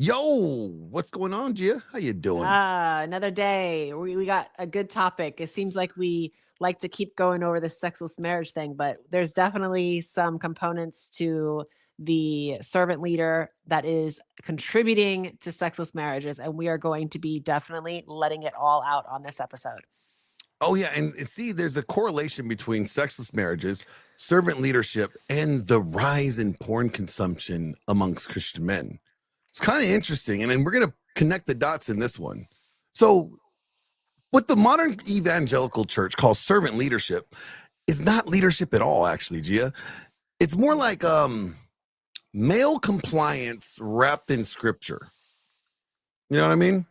Yo, what's going on, Gia? How you doing? Another day. We got a good topic. It seems like we like to keep going over the sexless marriage thing, but there's definitely some components to the servant leader that is contributing to sexless marriages, and we are going to be definitely letting it all out on this episode. Oh yeah, and see, there's a correlation between sexless marriages, servant leadership, and the rise in porn consumption amongst Christian men. It's kind of interesting, and then we're gonna connect the dots in this one. So, what the modern evangelical church calls servant leadership is not leadership at all, actually, Gia. It's more like male compliance wrapped in scripture. You know what I mean?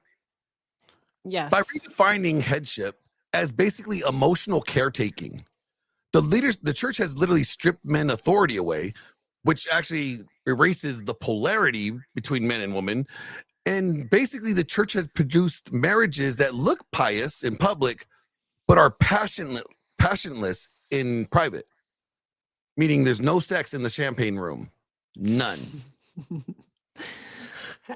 By Yes. redefining headship as basically emotional caretaking, the church has literally stripped men authority away, which actually erases the polarity between men and women. And basically, the church has produced marriages that look pious in public, but are passionless in private. Meaning, there's no sex in the champagne room, none.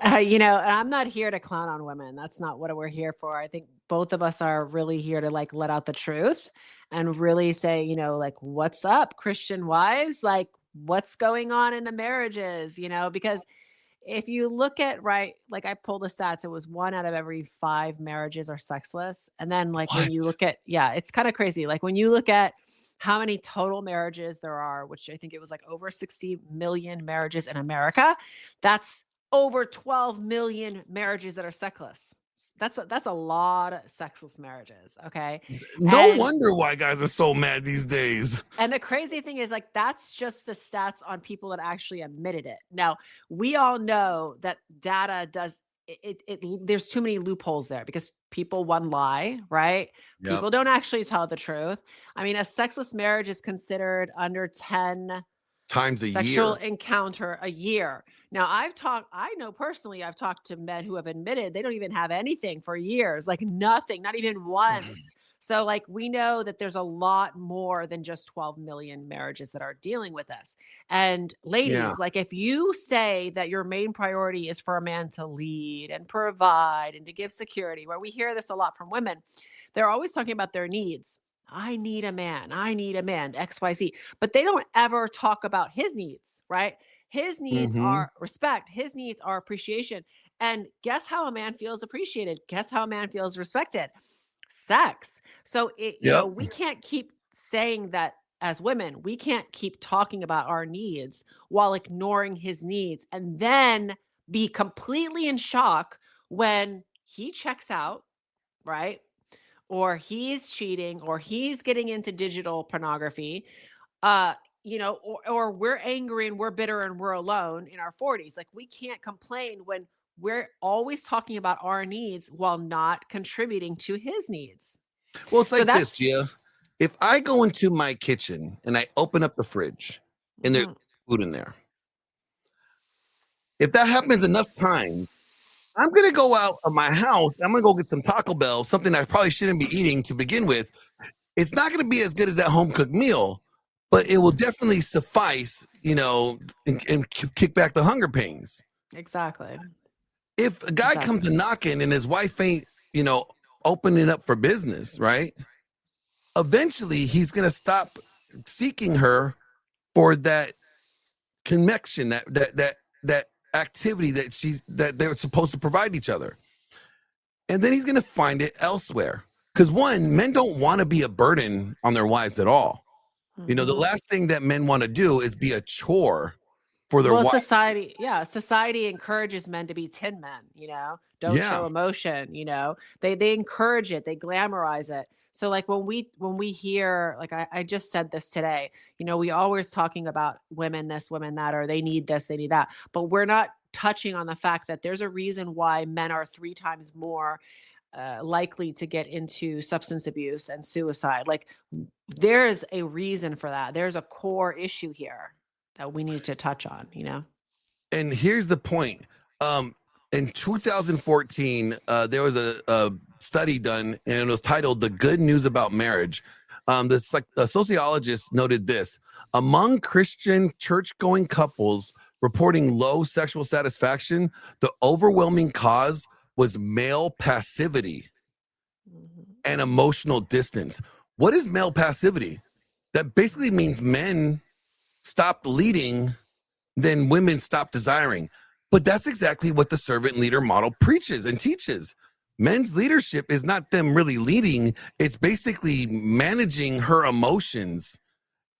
And I'm not here to clown on women. That's not what we're here for. I think both of us are really here to like let out the truth and really say, like, what's up, Christian wives? Like, what's going on in the marriages? Because if you look at, right, like I pulled the stats, it was 1 out of every 5 marriages are sexless. And then, like, when you What? look at, yeah, it's kind of crazy. Like, when you look at how many total marriages there are, which I think it was like over 60 million marriages in America, that's over 12 million marriages that are sexless. That's a lot of sexless marriages, okay? No And wonder why guys are so mad these days. and the crazy thing is, like, that's just the stats on people that actually admitted it. Now, we all know that data does there's too many loopholes there because people one lie, right? Yep. People don't actually tell the truth. I mean, a sexless marriage is considered under 10 Times a sexual year. encounter a year. Now, I know personally, I've talked to men who have admitted they don't even have anything for years, like nothing, not even once. So, like, we know that there's a lot more than just 12 million marriages that are dealing with this. And Yeah. ladies, like, if you say that your main priority is for a man to lead and provide and to give security, where we hear this a lot from women, they're always talking about their needs. I need a man. I need a man, XYZ. But they don't ever talk about his needs, right? His needs Mm-hmm. are respect. His needs are appreciation. And guess how a man feels appreciated? Guess how a man feels respected? Sex. So Yep. we can't keep saying that as women. We can't keep talking about our needs while ignoring his needs and then be completely in shock when he checks out, right? Or he's cheating or he's getting into digital pornography, uh or we're angry and we're bitter and we're alone in our 40s. Like, we can't complain when we're always talking about our needs while not contributing to his needs. Well, it's So like this, that's Gia. If I go into my kitchen and I open up the fridge and there's mhm. food in there, if that happens enough times, I'm gonna go out of my house. I'm gonna go get some Taco Bell, something I probably shouldn't be eating to begin with. It's not gonna be as good as that home cooked meal, but it will definitely suffice, and kick back the hunger pains. Exactly. If a guy comes Exactly. a knocking and his wife ain't, opening up for business, right? Eventually he's gonna stop seeking her for that connection, that activity that they're supposed to provide each other. And then he's gonna find it elsewhere. Because one, men don't want to be a burden on their wives at all. The Mhm. last thing that men want to do is be a chore for their Well, wife. society encourages men to be tin men, don't Yeah. show emotion, they encourage it, they glamorize it. So, like, when we hear, like, I just said this today, we always talking about women this, women that, or they need this, they need that, but we're not touching on the fact that there's a reason why men are 3 times more likely to get into substance abuse and suicide. Like, there is a reason for that. There's a core issue here that we need to touch on. And here's the point. In 2014, there was a study done, and it was titled "The Good News About Marriage." The sociologist noted this: among Christian church-going couples, reporting low sexual satisfaction, the overwhelming cause was male passivity and emotional distance. What is male passivity? That basically means men stop leading, then women stop desiring. But that's exactly what the servant leader model preaches and teaches. Men's leadership is not them really leading, it's basically managing her emotions,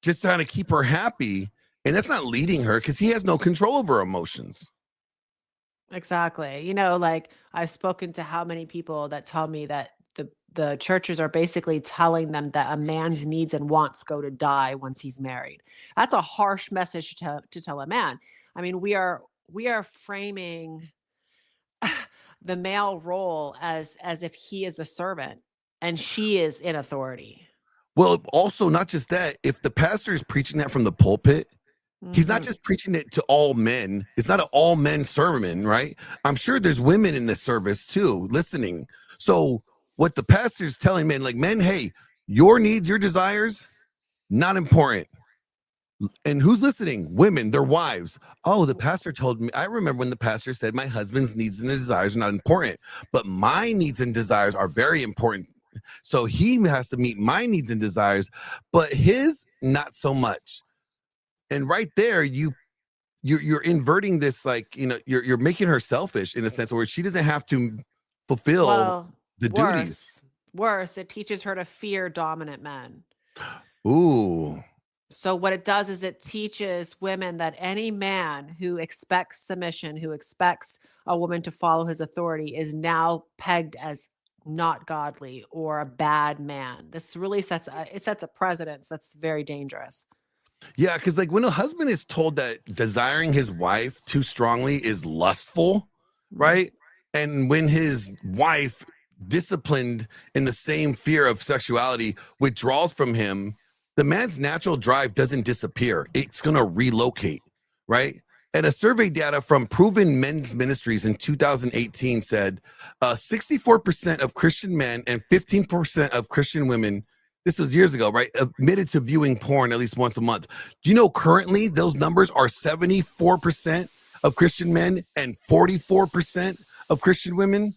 just trying to keep her happy. And that's not leading her because he has no control over emotions. Exactly. You know, like I've spoken to how many people that tell me that the churches are basically telling them that a man's needs and wants go to die once he's married. That's a harsh message to tell a man. I mean, we are framing the male role as if he is a servant and she is in authority. Well, also, not just that, if the pastor is preaching that from the pulpit, he's not Mhm. just preaching it to all men. It's not an all men sermon, right? I'm sure there's women in this service too, listening. So, what the pastor's telling men, like, men, hey, your needs, your desires, not important. And who's listening? Women, their wives. Oh, the pastor told me. I remember when the pastor said, my husband's needs and desires are not important, but my needs and desires are very important. So he has to meet my needs and desires, but his not so much. And right there, you're inverting this, like, you're making her selfish in a sense where she doesn't have to fulfill Well, the duties. worse, it teaches her to fear dominant men. Ooh, So what it does is it teaches women that any man who expects submission, who expects a woman to follow his authority is now pegged as not godly or a bad man. This really sets a precedence that's very dangerous. yeah, because like when a husband is told that desiring his wife too strongly is lustful, Mhm. right? And when his wife, disciplined in the same fear of sexuality, withdraws from him, the man's natural drive doesn't disappear. It's going to relocate, right? And a survey data from Proven Men's Ministries in 2018 said 64% of Christian men and 15% of Christian women, this was years ago, right, admitted to viewing porn at least once a month. Do you know currently those numbers are 74% of Christian men and 44% of Christian women?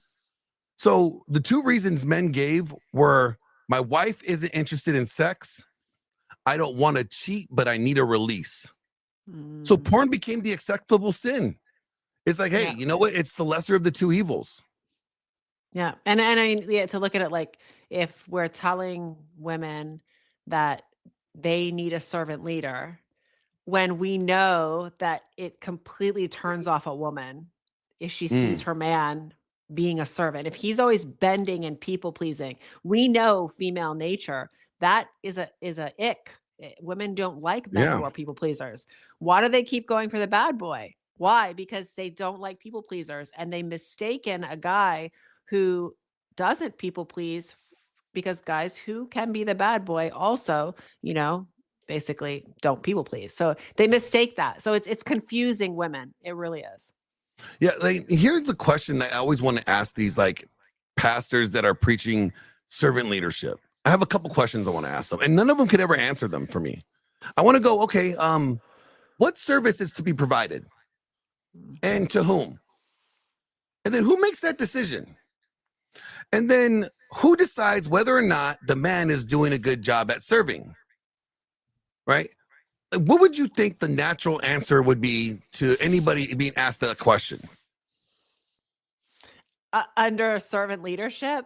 So the two reasons men gave were, my wife isn't interested in sex. I don't want to cheat, but I need a release. So Mm, porn became the acceptable sin. It's like, hey, yeah. you know what? It's the lesser of the two evils. Yeah. And I mean, yeah, to look at it like if we're telling women that they need a servant leader, when we know that it completely turns off a woman if she sees Mm, her man being a servant. If he's always bending and people pleasing, we know female nature. That is a ick. Women don't like men yeah. who are people pleasers. Why do they keep going for the bad boy? Why? Because they don't like people pleasers and they mistaken a guy who doesn't people please because guys who can be the bad boy also, you know, basically don't people please. So they mistake that. So it's confusing women. It really is. Yeah. Like, here's the question that I always want to ask these like pastors that are preaching servant leadership. I have a couple questions I want to ask them, and none of them could ever answer them for me. I want to go, okay, what service is to be provided Mhm. and to whom? And then who makes that decision? And then who decides whether or not the man is doing a good job at serving, right? What would you think the natural answer would be to anybody being asked that question? Under servant leadership,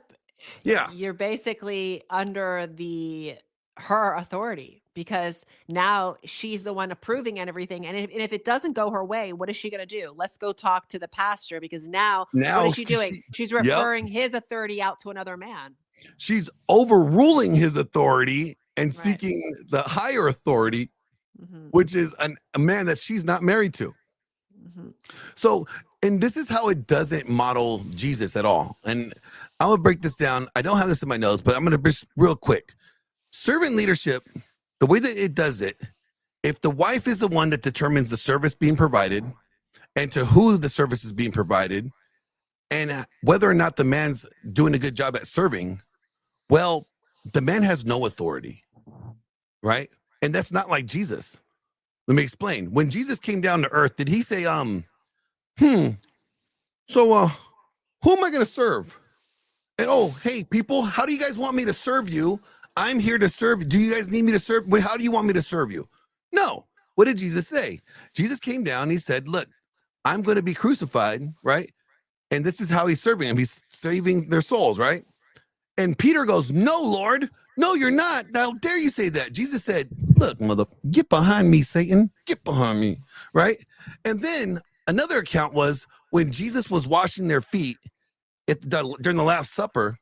Yeah. you're basically under the her authority because now she's the one approving and everything. And if it doesn't go her way, what is she going to do? Let's go talk to the pastor because now what Now is she doing? She's yep, referring his authority out to another man. she's overruling his authority and Right. seeking the higher authority, Hmm. which is a man that she's not married to. Hmm. So, and this is how it doesn't model Jesus at all. And I'm gonna break this down. I don't have this in my notes, but I'm gonna just real quick. Servant leadership, the way that it does it, if the wife is the one that determines the service being provided and to who the service is being provided, and whether or not the man's doing a good job at serving, well, the man has no authority, right? And that's not like Jesus. Let me explain. When Jesus came down to earth, did he say, so who am I going to serve? And oh, hey, people, how do you guys want me to serve you? I'm here to serve. Do you guys need me to serve? Wait, how do you want me to serve you? No. What did Jesus say? Jesus came down and he said, look, I'm going to be crucified, right? And this is how he's serving them. He's saving their souls, right? And Peter goes, no, Lord, no, you're not. How dare you say that? Jesus said, look, mother, get behind me, Satan. Get behind me, right? And then another account was when Jesus was washing their feet during the Last Supper,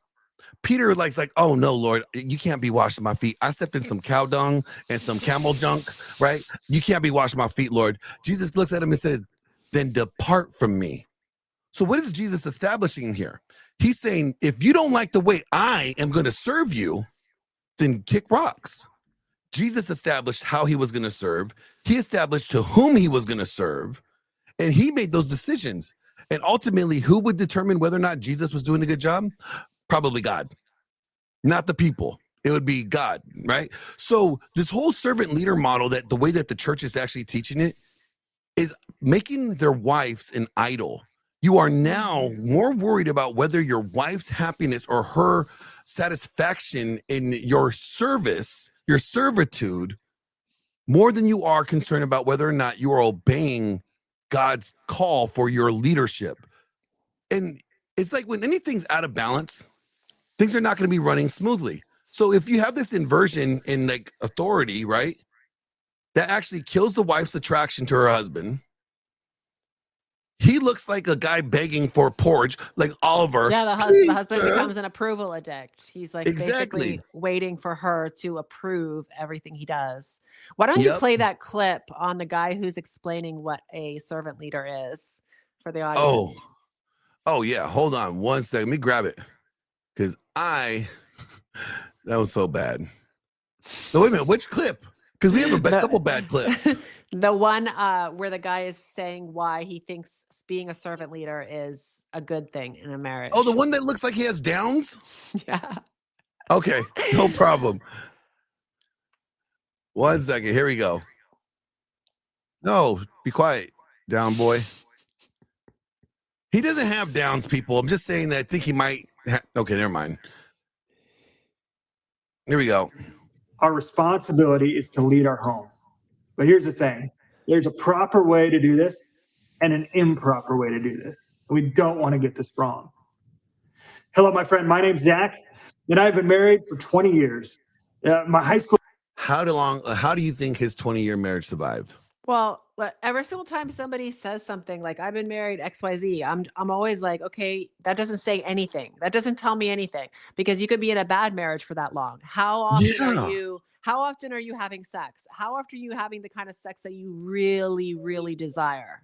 Peter like, oh no, Lord, you can't be washing my feet. I stepped in some cow dung and some camel junk, right? You can't be washing my feet, Lord. Jesus looks at him and says, then depart from me. So what is Jesus establishing here? He's saying, if you don't like the way I am going to serve you, then kick rocks. Jesus established how he was going to serve. He established to whom he was going to serve, and he made those decisions. And ultimately, who would determine whether or not Jesus was doing a good job? Probably God, not the people. It would be God, right? So this whole servant leader model, that the way that the church is actually teaching it, is making their wives an idol. You are now more worried about whether your wife's happiness or her satisfaction in your service, your servitude, more than you are concerned about whether or not you are obeying God's call for your leadership. And it's like when anything's out of balance, things are not going to be running smoothly. So if you have this inversion in like authority, right, that actually kills the wife's attraction to her husband. He looks like a guy begging for porridge, like Oliver. Yeah, the husband becomes an approval addict. He's like basically waiting for her to approve everything he does. Why don't you play that clip on the guy who's explaining what a servant leader is for the audience? Oh yeah. Hold on one second. Let me grab it. Because that was so bad. No, wait a minute. Which clip? Because we have a couple bad clips. The one where the guy is saying why he thinks being a servant leader is a good thing in a marriage. Oh, the one that looks like he has downs? Yeah. Okay, no problem. 1 second. Here we go. No, be quiet, down boy. He doesn't have downs, people. I'm just saying that I think he might. Okay, never mind. Here we go. Our responsibility is to lead our home. But here's the thing. There's a proper way to do this and an improper way to do this. We don't want to get this wrong. Hello, my friend. My name's Zach, and I've been married for 20 years. My high school. How do you think his 20-year marriage survived? Well, every single time somebody says something like "I've been married XYZ," I'm always like, okay, that doesn't say anything. That doesn't tell me anything, because you could be in a bad marriage for that long. How often are you having sex? How often are you having the kind of sex that you really, really desire?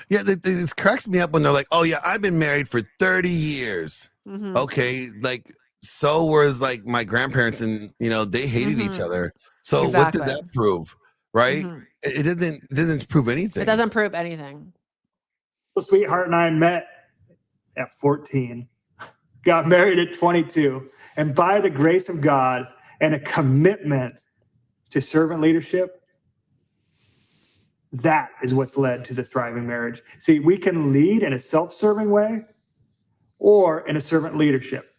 Yeah, this cracks me up when they're like, "Oh yeah, I've been married for 30 years." Mm-hmm. Okay, like so was like my grandparents, and they hated each other. So what does that prove? Right? Mm-hmm. It doesn't prove anything. It doesn't prove anything. Sweetheart and I met at 14, got married at 22, and by the grace of God and a commitment to servant leadership, that is what's led to this thriving marriage. See, we can lead in a self-serving way or in a servant leadership.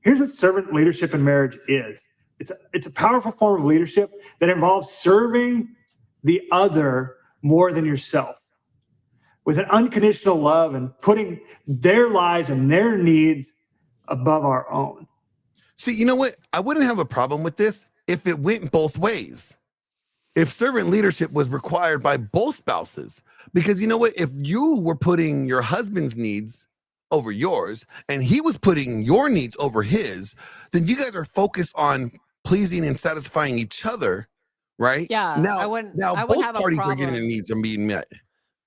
Here's what servant leadership in marriage is. It's a powerful form of leadership that involves serving the other more than yourself, with an unconditional love and putting their lives and their needs above our own. See, you know what? I wouldn't have a problem with this if it went both ways. If servant leadership was required by both spouses, because you know what? If you were putting your husband's needs over yours and he was putting your needs over his, then you guys are focused on pleasing and satisfying each other, right? Yeah. Now both parties are getting their needs are being met.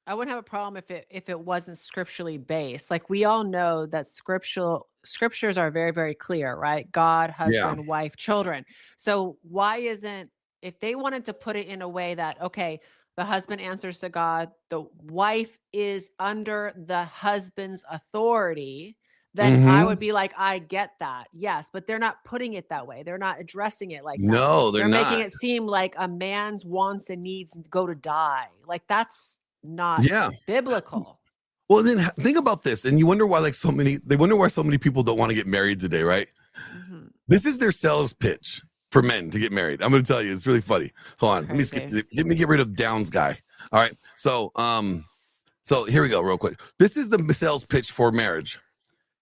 I wouldn't have a problem if it wasn't scripturally based. Like, we all know that scriptures are very, very clear, right? God, husband, wife, children. So why isn't, if they wanted to put it in a way that, okay, the husband answers to God, the wife is under the husband's authority, then I Mhm. would be like, I get that. Yes, but they're not putting it that way. They're not addressing it like that. No, they're They're making not. it seem like a man's wants and needs go to die. Like that's not Yeah. biblical. Well, then think about this, and you wonder why, like, they wonder why so many people don't want to get married today, right? Mhm. This is their sales pitch for men to get married. I'm going to tell you, it's really funny. Hold on, let me just get rid of Downs guy. All right, so here we go, real quick. This is the sales pitch for marriage.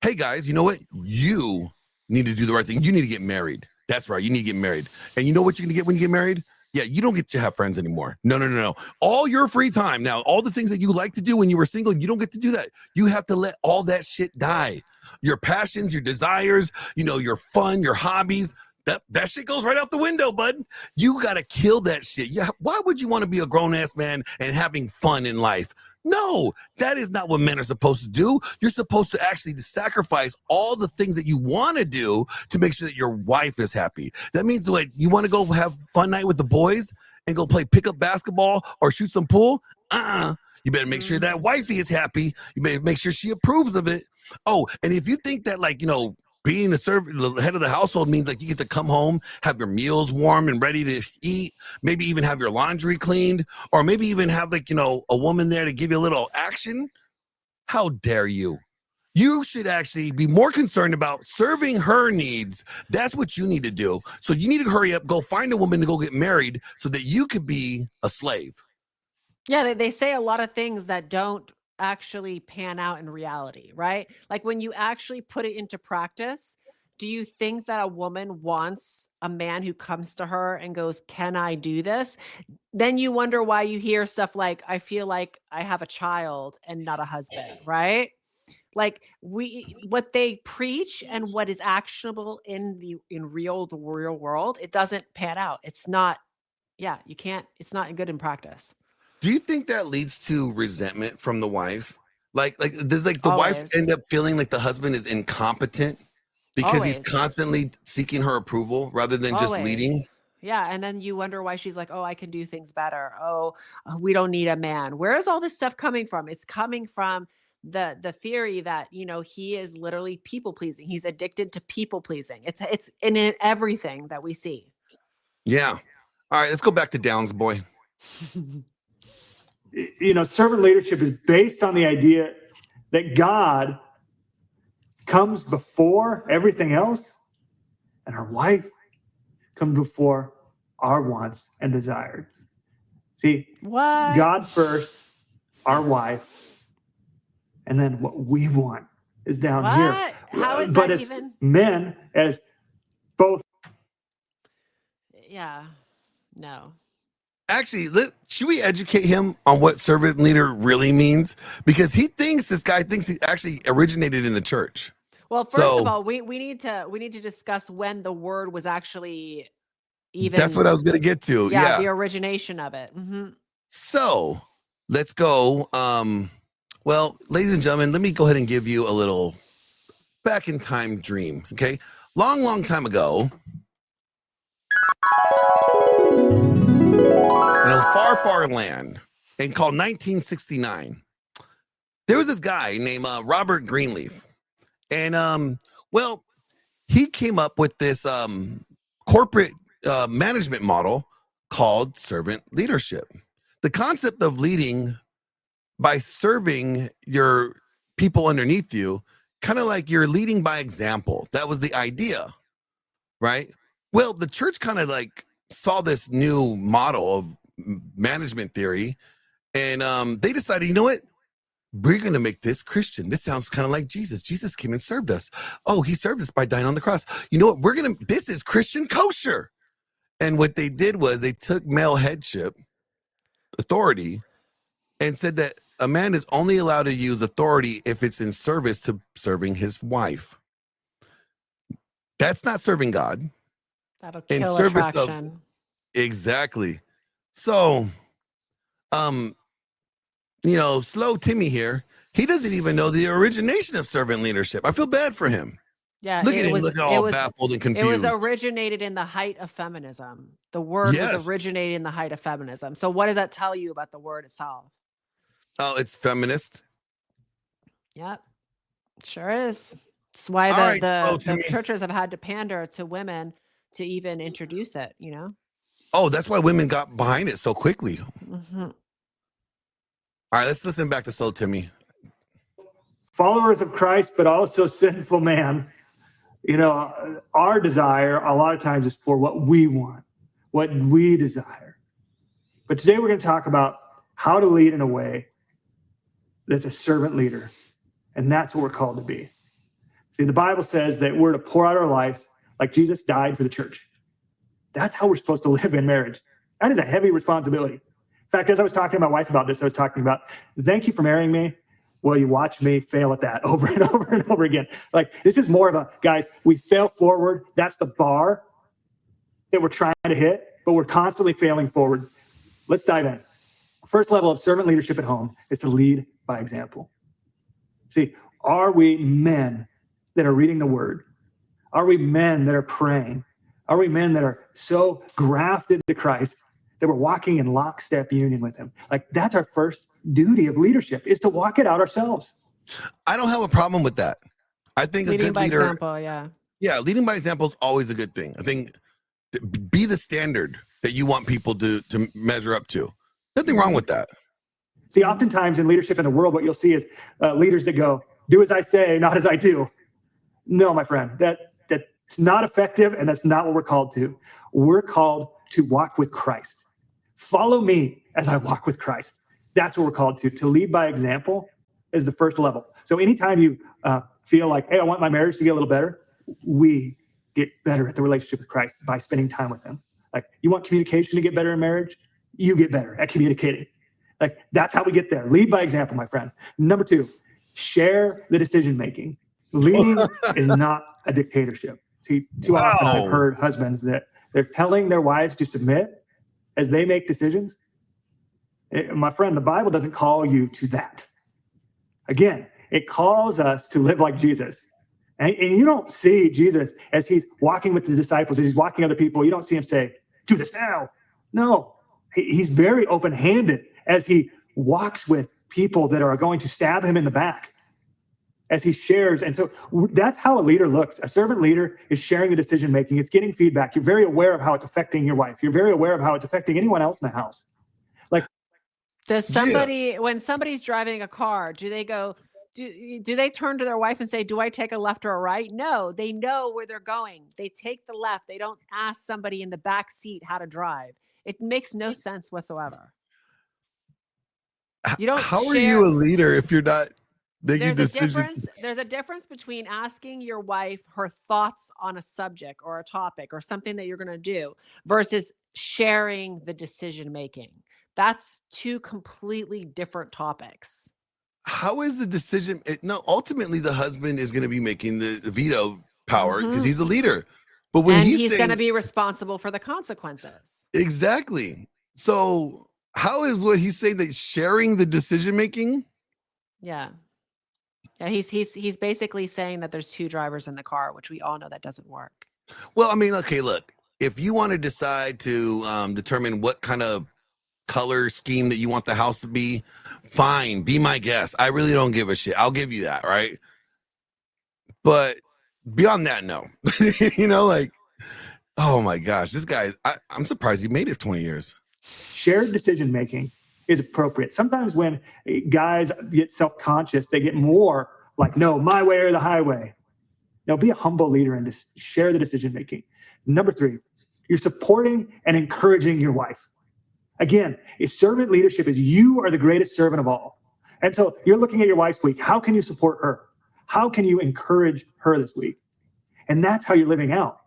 Hey guys, you know what? You need to do the right thing. You need to get married. That's right. You need to get married. And you know what you're gonna get when you get married? Yeah, you don't get to have friends anymore. No. All your free time now, all the things that you like to do when you were single, you don't get to do that. You have to let all that shit die. Your passions, your desires, your fun, your hobbies. That shit goes right out the window, bud. You gotta kill that shit. Yeah, why would you want to be a grown ass man and having fun in life? No, that is not what men are supposed to do. You're supposed to actually sacrifice all the things that you want to do to make sure that your wife is happy. That means what, you want to go have fun night with the boys and go play pickup basketball or shoot some pool? You better make sure that wifey is happy. You better make sure she approves of it. Oh, and if you think that, like, being the head of the household means like you get to come home, have your meals warm and ready to eat, maybe even have your laundry cleaned, or maybe even have, like, a woman there to give you a little action. How dare you? You should actually be more concerned about serving her needs. That's what you need to do. So you need to hurry up, go find a woman to go get married so that you could be a slave. Yeah, they say a lot of things that don't actually pan out in reality, right? Like when you actually put it into practice, do you think that a woman wants a man who comes to her and goes, "Can I do this?" Then you wonder why you hear stuff like, "I feel like I have a child and not a husband," right? Like what they preach and what is actionable in the real world, it doesn't pan out. It's not, yeah, you can't, it's not good in practice. Do you think that leads to resentment from the wife? Like does, like, the wife Always. end up feeling like the husband is incompetent because he's Always. constantly seeking her approval rather than just Always. leading? Yeah, and then you wonder why she's like, "Oh, I can do things better. Oh, we don't need a man." Where is all this stuff coming from? It's coming from the theory that, he is literally people pleasing. He's addicted to people pleasing. It's in everything that we see. Yeah. All right, let's go back to Downs boy. Servant leadership is based on the idea that God comes before everything else, and our wife comes before our wants and desires. See, What? God first, our wife, and then what we want is down here. What? How is But that as even? men, as both. Yeah. No. Actually, should we educate him on what servant leader really means? Because this guy thinks he actually originated in the church. Well, first of So all, we need to discuss when the word was actually that's what even, I was going to get to. yeah, Yeah. the origination of it. So let's go. Well, ladies and gentlemen, let me go ahead and give you a little back in time dream. Okay. Long time ago, in a far land and called 1969, there was this guy named Robert Greenleaf. And well, he came up with this corporate management model called servant leadership. The concept of leading by serving your people underneath you, kind of like you're leading by example. That was the idea, right? Well, the church kind of like saw this new model of management theory, and they decided, you know what? We're going to make this Christian. This sounds kind of like Jesus. Jesus came and served us. Oh, he served us by dying on the cross. You know what? This is Christian kosher. And what they did was they took male headship authority and said that a man is only allowed to use authority if it's in service to serving his wife. That's not serving God. That'll In kill service of, attraction. exactly. So, slow Timmy here, he doesn't even know the origination of servant leadership. I feel bad for him. Yeah, Look at him, look all baffled and it was confused. originated in the height of feminism. The word was Yes. originated in the height of feminism. So what does that tell you about the word itself? Oh, it's feminist. Yep. Sure is. It's why All right, so the Timmy. churches have had to pander to women to even introduce it, Oh, that's why women got behind it so quickly. Mhm. All right, let's listen back to Slow Timmy. Followers of Christ, but also sinful man. Our desire a lot of times is for what we want, what we desire. But today we're going to talk about how to lead in a way that's a servant leader. And that's what we're called to be. See, the Bible says that we're to pour out our lives like Jesus died for the church. That's how we're supposed to live in marriage. That is a heavy responsibility. In fact, as I was talking to my wife about this, I was talking about, thank you for marrying me. Well, you watch me fail at that over and over and over again. Like, this is more of a, guys, we fail forward. That's the bar that we're trying to hit, but we're constantly failing forward. Let's dive in. First level of servant leadership at home is to lead by example. See, are we men that are reading the word? Are we men that are praying? Are we men that are so grafted to Christ that we're walking in lockstep union with him? Like, that's our first duty of leadership, is to walk it out ourselves. I don't have a problem with that. I think Leading a good by leader, example, yeah. yeah, leading by example is always a good thing. I think be the standard that you want people to measure up to. Nothing wrong with that. See, oftentimes in leadership in the world, what you'll see is leaders that go, do as I say, not as I do. No, my friend, that's not effective, and that's not what we're called to. We're called to walk with Christ. Follow me as I walk with Christ. That's what we're called to. To lead by example is the first level. So anytime you feel like, hey, I want my marriage to get a little better, we get better at the relationship with Christ by spending time with him. Like, you want communication to get better in marriage? You get better at communicating. Like, that's how we get there. Lead by example, my friend. Number 2, share the decision-making. Leading is not a dictatorship. See, too often I've heard husbands that they're telling their wives to submit as they make decisions. My friend, the Bible doesn't call you to that. Again, it calls us to live like Jesus. And you don't see Jesus as he's walking with the disciples, as he's walking other people. You don't see him say, do this now. No, he's very open-handed as he walks with people that are going to stab him in the back, as he shares. And so that's how a leader looks. A servant leader is sharing the decision-making. It's getting feedback. You're very aware of how it's affecting your wife. You're very aware of how it's affecting anyone else in the house. Like, does somebody, when somebody's driving a car, do they go, do they turn to their wife and say, do I take a left or a right? No, they know where they're going. They take the left. They don't ask somebody in the back seat how to drive. It makes no sense whatsoever. You don't How are share. you a leader if you're not making There's decisions? there's a difference between asking your wife her thoughts on a subject or a topic or something that you're going to do versus sharing the decision making. That's 2 completely different topics. How is the decision? No, ultimately the husband is going to be making the veto power because he's the leader. But when And he's he's saying, going to be responsible for the consequences. exactly. So how is what he's saying that sharing the decision making? Yeah. Yeah, he's basically saying that there's 2 drivers in the car, which we all know that doesn't work. Well, I mean, okay, look, if you want to decide to determine what kind of color scheme that you want the house to be, fine, be my guest. I really don't give a shit. I'll give you that, right? But beyond that, no. Like, oh my gosh, this guy, I'm surprised he made it 20 years. shared decision-making is appropriate. Sometimes when guys get self-conscious, they get more like, no, my way or the highway. Now, be a humble leader and just share the decision-making. Number 3, you're supporting and encouraging your wife. Again, a servant leadership is you are the greatest servant of all. And so you're looking at your wife's week. How can you support her? How can you encourage her this week? And that's how you're living out.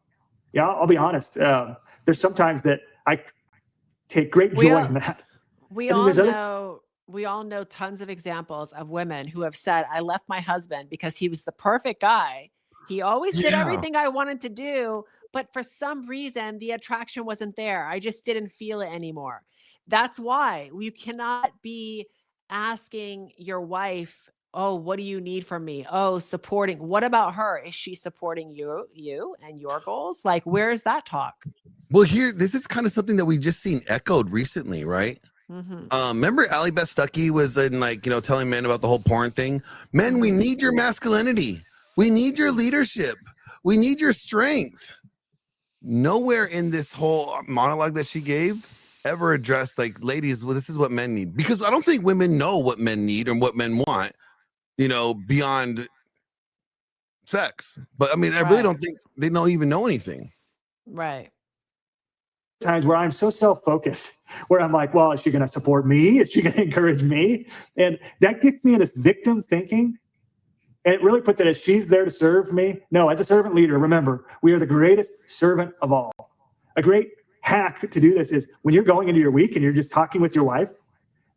Yeah, I'll be honest. There's sometimes that I take great joy in that. We all know tons of examples of women who have said, I left my husband because he was the perfect guy. He always did everything I wanted to do, but for some reason, the attraction wasn't there. I just didn't feel it anymore. That's why you cannot be asking your wife, oh, what do you need from me? Oh, supporting. What about her? Is she supporting you and your goals? Like, where is that talk? Well, this is kind of something that we just seen echoed recently, right? Remember Ali Beth Stuckey was in, like, telling men about the whole porn thing. Men, we need your masculinity. We need your leadership. We need your strength. Nowhere in this whole monologue that she gave ever addressed like, ladies, well, this is what men need. Because I don't think women know what men need and what men want, beyond sex. But I mean, I really don't think they even know anything. Right. Times where I'm so self-focused, where I'm like, well, is she going to support me? Is she going to encourage me? And that gets me in this victim thinking. And it really puts it as she's there to serve me. No, as a servant leader, remember, we are the greatest servant of all. A great hack to do this is when you're going into your week and you're just talking with your wife,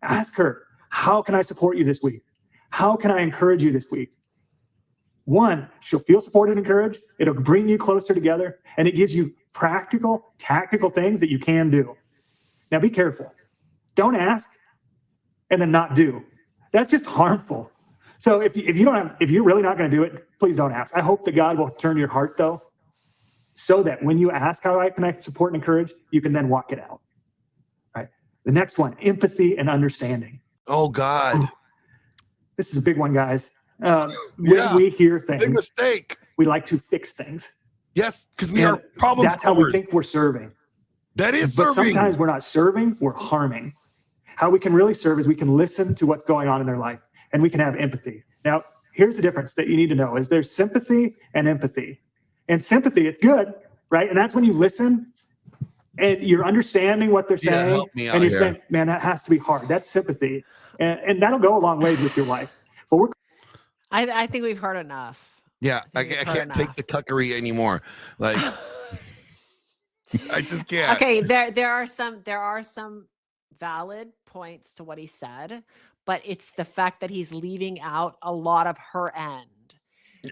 ask her, how can I support you this week? How can I encourage you this week? One, she'll feel supported and encouraged. It'll bring you closer together, and it gives you practical, tactical things that you can do. Now, be careful. Don't ask and then not do. That's just harmful. So if you're really not going to do it, please don't ask. I hope that God will turn your heart, though, so that when you ask how can I support and encourage, you can then walk it out. Right. The next one, empathy and understanding. Oh, God. This is a big one, guys. When we hear things, big mistake. We like to fix things. Yes, because we are problem That's how we think we're serving. That is but serving. Sometimes we're not serving, we're harming. How we can really serve is we can listen to what's going on in their life, and we can have empathy. Now, here's the difference that you need to know is there's sympathy and empathy. And sympathy, it's good, right? And that's when you listen and you're understanding what they're saying. Help me out and you're here. saying, man, that has to be hard. That's sympathy. And that'll go a long ways with your wife. But I think we've heard enough. Yeah, I can't take the cuckery anymore. Like, I just can't. Okay, there are some valid points to what he said, but it's the fact that he's leaving out a lot of her end.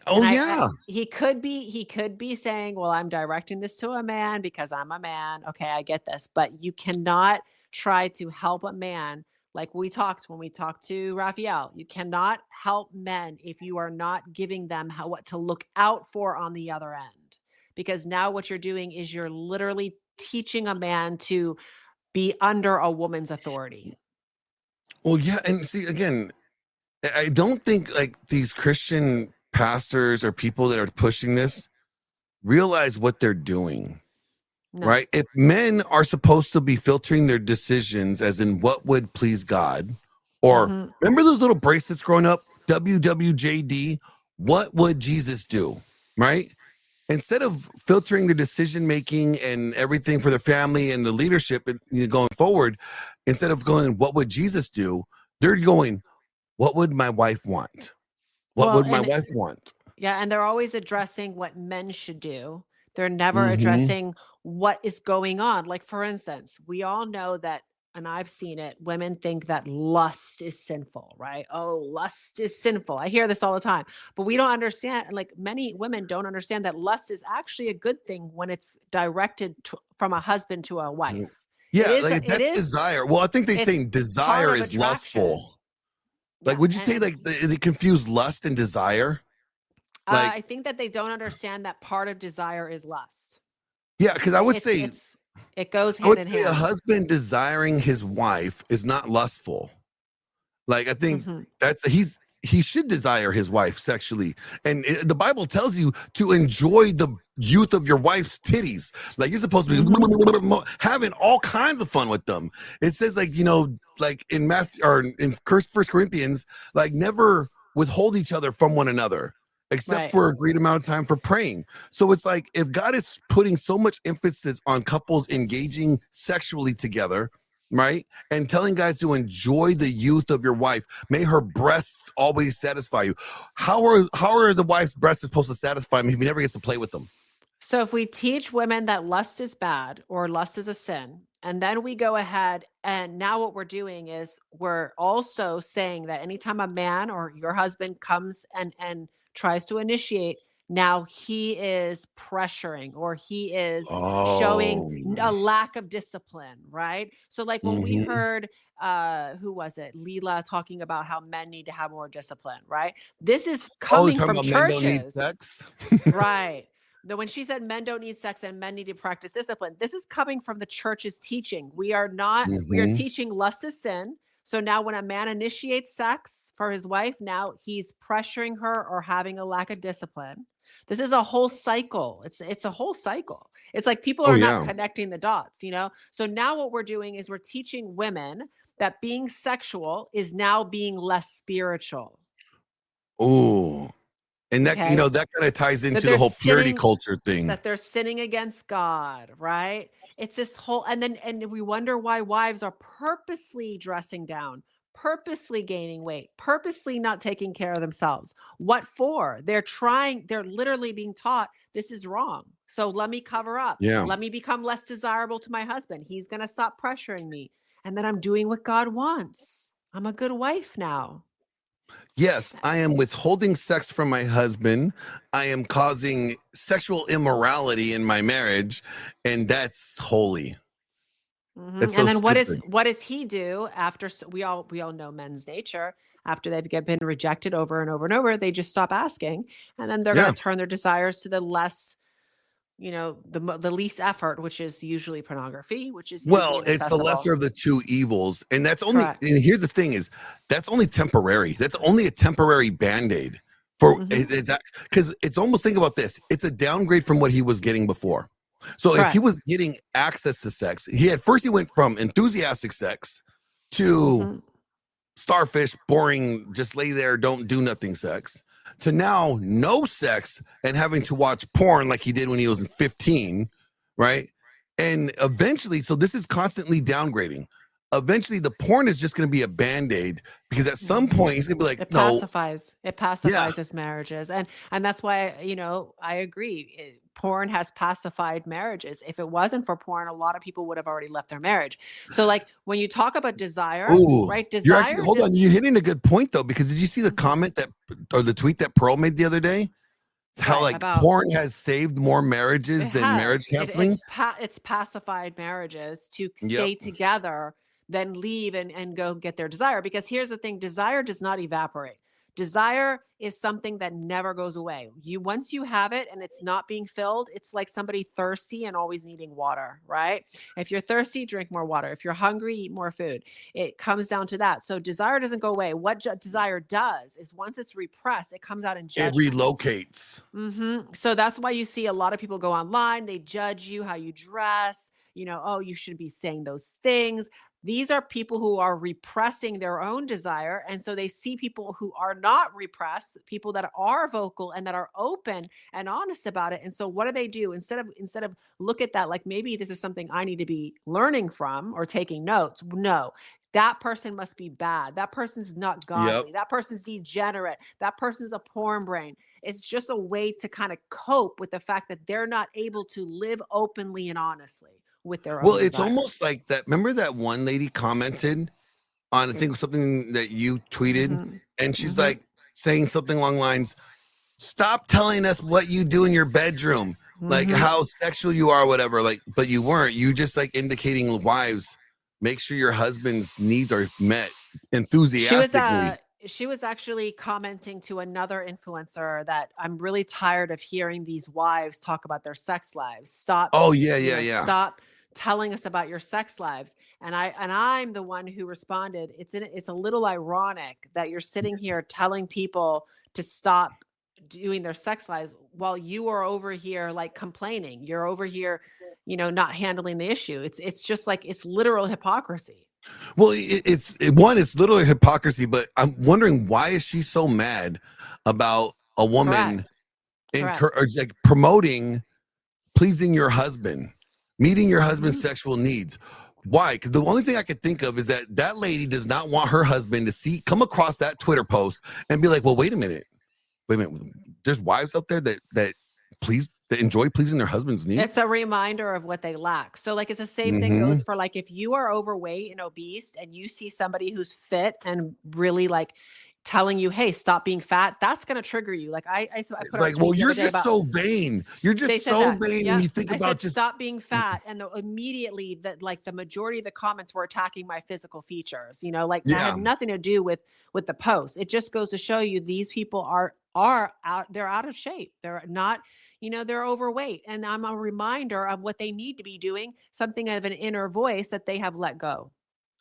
Oh, yeah. He could be saying, well, I'm directing this to a man because I'm a man. Okay, I get this, but you cannot try to help a man. Like when we talked to Raphael, you cannot help men if you are not giving them what to look out for on the other end. Because now what you're doing is you're literally teaching a man to be under a woman's authority. Well, yeah. And see, again, I don't think like these Christian pastors or people that are pushing this realize what they're doing. No. Right? If men are supposed to be filtering their decisions as in what would please God, or remember those little bracelets growing up, WWJD, what would Jesus do? Right? Instead of filtering the decision making and everything for their family and the leadership going forward, instead of going, what would Jesus do? They're going, what would my wife want? What would my wife want? Yeah, and they're always addressing what men should do. They're never addressing what is going on. Like, for instance, we all know that, and I've seen it, women think that lust is sinful, right? Oh, lust is sinful. I hear this all the time, but we don't understand. Like, many women don't understand that lust is actually a good thing when it's directed from a husband to a wife. Yeah, that's desire. Well, I think they're saying desire is lustful. Like, would you say like they confuse lust and desire? Like, I think that they don't understand that part of desire is lust. Yeah, because I would say it goes hand in hand. A husband desiring his wife is not lustful. Like, I think he should desire his wife sexually, and the Bible tells you to enjoy the youth of your wife's titties. Like, you're supposed to be having all kinds of fun with them. It says, like, like in Matthew or in First Corinthians, like, never withhold each other from one another, except for agreed amount of time for praying. So it's like, if God is putting so much emphasis on couples engaging sexually together, right, and telling guys to enjoy the youth of your wife, may her breasts always satisfy you. How are the wife's breasts supposed to satisfy me if he never gets to play with them? So if we teach women that lust is bad or lust is a sin, and then we go ahead and now what we're doing is we're also saying that anytime a man or your husband comes and tries to initiate, now he is pressuring or he is showing a lack of discipline, right? So like when we heard, who was it? Leela talking about how men need to have more discipline, right? This is coming from churches. Men don't need sex? Right. When she said men don't need sex and men need to practice discipline, this is coming from the church's teaching. We are not, we are teaching lust is sin. So now when a man initiates sex for his wife, now he's pressuring her or having a lack of discipline. This is a whole cycle. It's a whole cycle. It's like people Oh are not yeah. connecting the dots, you know? So now what we're doing is we're teaching women that being sexual is now being less spiritual. Oh, and that Okay? that kind of ties That into the they're whole purity sinning culture thing. that they're sinning against God, right? It's this whole and we wonder why wives are purposely dressing down, purposely gaining weight, purposely not taking care of themselves. What for? They're literally being taught this is wrong. So let me cover up. Yeah. Let me become less desirable to my husband. He's going to stop pressuring me. And then I'm doing what God wants. I'm a good wife now. Yes, I am withholding sex from my husband. I am causing sexual immorality in my marriage, and that's holy. That's And so then stupid. what does he do after we all know men's nature after been rejected over and over and over, they just stop asking, and then they're going Yeah. to turn their desires to the less, the least effort, which is usually pornography, which is easy Well, and it's the lesser accessible. of the two evils. And that's only, Correct. and here's the thing is that's only temporary. That's only a temporary band-aid for Hmm. it's because it's almost think about this. It's a downgrade from what he was getting before. So if he Correct. was getting access to sex, he went from enthusiastic sex to Hmm. starfish, boring, just lay there, don't do nothing sex, to now no sex and having to watch porn like he did when he was in 15, right? And eventually, so this is constantly downgrading. Eventually, the porn is just going to be a band aid because at some Hmm. point he's going to be like, It no, pacifies. It yeah, pacifies his marriages, and that's why I agree. Porn has pacified marriages. If it wasn't for porn, a lot of people would have already left their marriage. So, like when you talk about desire, ooh, right? you're actually, Desire hold on, just you're hitting a good point though, because did you see the Mhm. comment that, or the tweet that Pearl made the other day? It's how Right, like about porn has saved more marriages it than marriage has. counseling. It's pacified marriages to Yep. stay together, then leave and go get their desire. Because here's the thing, desire does not evaporate. Desire is something that never goes away. You once you have it and it's not being filled, it's like somebody thirsty and always needing water, right? If you're thirsty, drink more water. If you're hungry, eat more food. It comes down to that. So desire doesn't go away. What desire does is once it's repressed, it comes out in It judgment. relocates. So that's why you see a lot of people go online, they judge you, how you dress, oh, you shouldn't be saying those things. These are people who are repressing their own desire. And so they see people who are not repressed, people that are vocal and that are open and honest about it. And so what do? Instead of look at that like maybe this is something I need to be learning from or taking notes. No, that person must be bad. That person's not Yep. godly. That person's degenerate. That person's a porn brain. It's just a way to kind of cope with the fact that they're not able to live openly and honestly with their Well, own it's desires. almost like that. Remember that one lady commented on, I think, something that you tweeted, Mhm. and she's Mhm. like saying something along the lines, "Stop telling us what you do in your bedroom, like Mhm. how sexual you are, whatever." Like, but you weren't. You just like indicating wives, make sure your husband's needs are met She was enthusiastically. uh she was actually commenting to another influencer that I'm really tired of hearing these wives talk about their sex lives. Oh yeah, yeah, yeah. Stop telling us about your sex lives. And I'm the one who responded, it's a little ironic that you're sitting here telling people to stop doing their sex lives while you are over here like complaining. You're over here, not handling the issue. It's just like it's literal hypocrisy. Well, one, it's literally hypocrisy, but I'm wondering why is she so mad about a woman Correct. Correct. like promoting pleasing your husband, meeting your husband's Mhm. sexual needs. Why? Because the only thing I could think of is that that lady does not want her husband to come across that Twitter post and be like, "Well, wait a minute. There's wives out there that enjoy pleasing their husband's It's needs." a reminder of what they lack. So, like, it's the same thing Mm-hmm. goes for like if you are overweight and obese and you see somebody who's fit and really like telling you, "Hey, stop being fat," that's going to trigger you. Like I It's put out a like, tweet well, the you're other day just about so vain. You're they just said so that. vain, and Yep. you think I about said just stop being fat, and immediately that like the majority of the comments were attacking my physical features. Like that yeah. had nothing to do with the post. It just goes to show you these people are out. They're out of shape. They're not. They're overweight, and I'm a reminder of what they need to be doing. Something of an inner voice that they have let go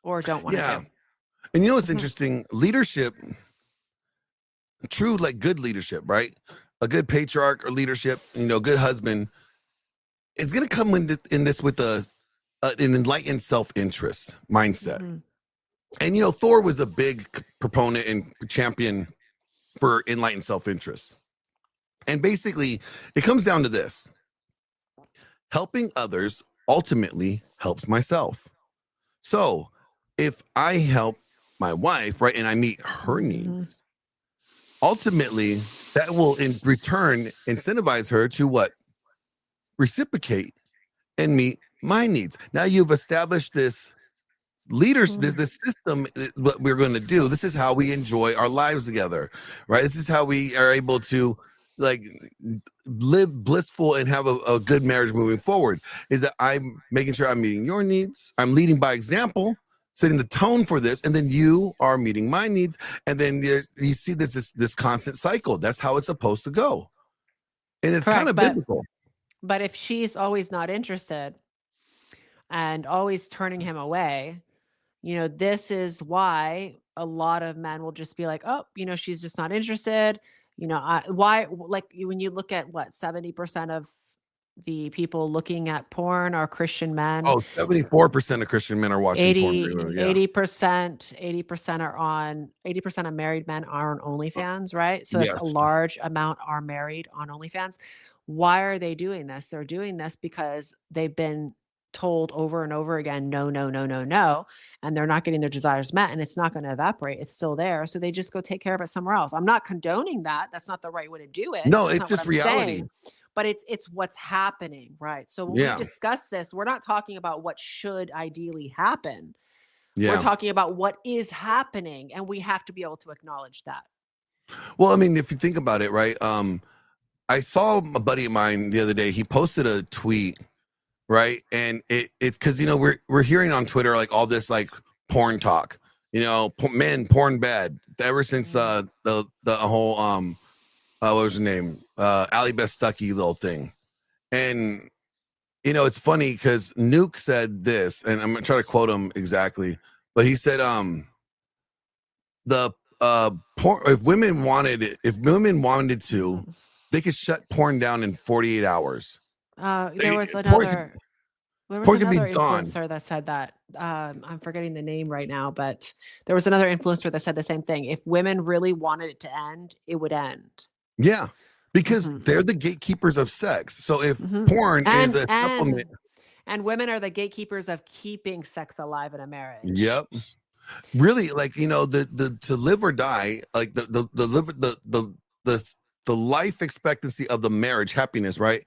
or don't want to Yeah. do. And you know what's Mhm. interesting? Leadership, true, like good leadership, right? A good patriarch or leadership, good husband is going to come in this with an enlightened self-interest mindset. Mhm. And Thor was a big proponent and champion for enlightened self-interest. And basically, it comes down to this: helping others ultimately helps myself. So if I help my wife, right, and I meet her Mhm. needs, ultimately that will in return incentivize her to what? Reciprocate and meet my needs. Now you've established this leaders, this system. What we're going to do, this is how we enjoy our lives together, right? This is how we are able to like live blissful and have a good marriage moving forward, is that I'm making sure I'm meeting your needs, I'm leading by example, setting the tone for this, and then you are meeting my needs, and then you see this constant cycle. That's how it's supposed to go, and it's kind Correct, of biblical. but if she's always not interested and always turning him away, this is why a lot of men will just be like, "Oh, she's just not interested." Why, like, when you look at what 70% of the people looking at porn are Christian men. Oh, 74% of Christian men are watching porn 80 regularly. Yeah. 80% are on 80% of married men are on OnlyFans, right? So that's a Yes. large amount are married on OnlyFans. Why are they doing this? They're doing this because they've been told over and over again, no, no, no, no, no, and they're not getting their desires met, and it's not going to evaporate. It's still there. So they just go take care of it somewhere else. I'm not condoning that. That's not the right way to do it. No, That's it's not what just I'm reality. saying. But it's what's happening, right? So when we Yeah. discuss this, we're not talking about what should ideally happen. We're Yeah. talking about what is happening, and we have to be able to acknowledge that. Well, I mean, if you think about it, right? I saw a buddy of mine the other day. He posted a tweet, right? And it's because we're hearing on Twitter like all this like porn talk. Men porn bad ever since the whole what was her name? Ali Best Stuckey little thing. And it's funny because Nuke said this, and I'm gonna try to quote him exactly, but he said the porn, if women wanted to, Mhm. they could shut porn down in 48 hours. There was Porn could, another porn could be gone. influencer that said that. I'm forgetting the name right now, but there was another influencer that said the same thing. If women really wanted it to end, it would end. Yeah, because Mhm. they're the gatekeepers of sex. So if Mhm. porn is And a supplement, and and women are the gatekeepers of keeping sex alive in a marriage. yep, really, like the to live or die, like the life expectancy of the marriage happiness, right?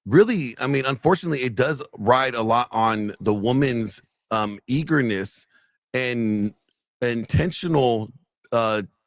Really, I mean, unfortunately, it does ride a lot on the woman's eagerness and intentional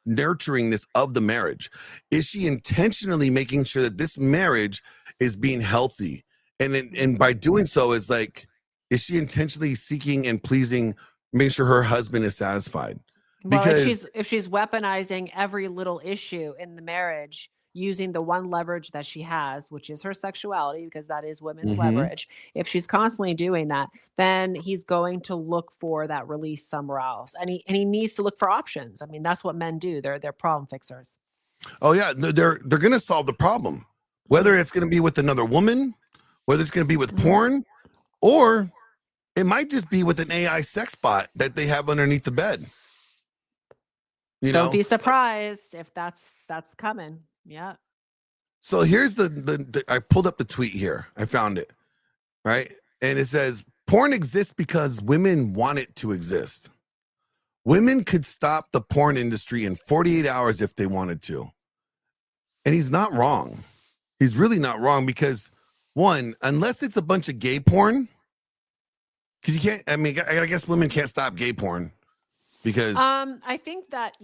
nurturingness of the marriage. Is she intentionally making sure that this marriage is being healthy, and by Mhm. doing so is like, is she intentionally seeking and pleasing, making sure her husband is satisfied? Well, Because if she's weaponizing every little issue in the marriage using the one leverage that she has, which is her sexuality, because that is women's Mhm. leverage. If she's constantly doing that, then he's going to look for that release somewhere else. And he needs to look for options. I mean, that's what men do. They're problem fixers. Oh yeah, they're gonna solve the problem, whether Mhm. it's gonna be with another woman, whether it's gonna be with Mhm. porn, or it might just be with an AI sex bot that they have underneath the bed. You Don't know. be surprised if that's coming. Yeah. So here's the I pulled up the tweet here. I found it, right, and it says porn exists because women want it to exist. Women could stop the porn industry in 48 hours if they wanted to, and he's not wrong. He's really not wrong because, one, unless it's a bunch of gay porn, because you can't. I mean, I guess women can't stop gay porn because. I think that,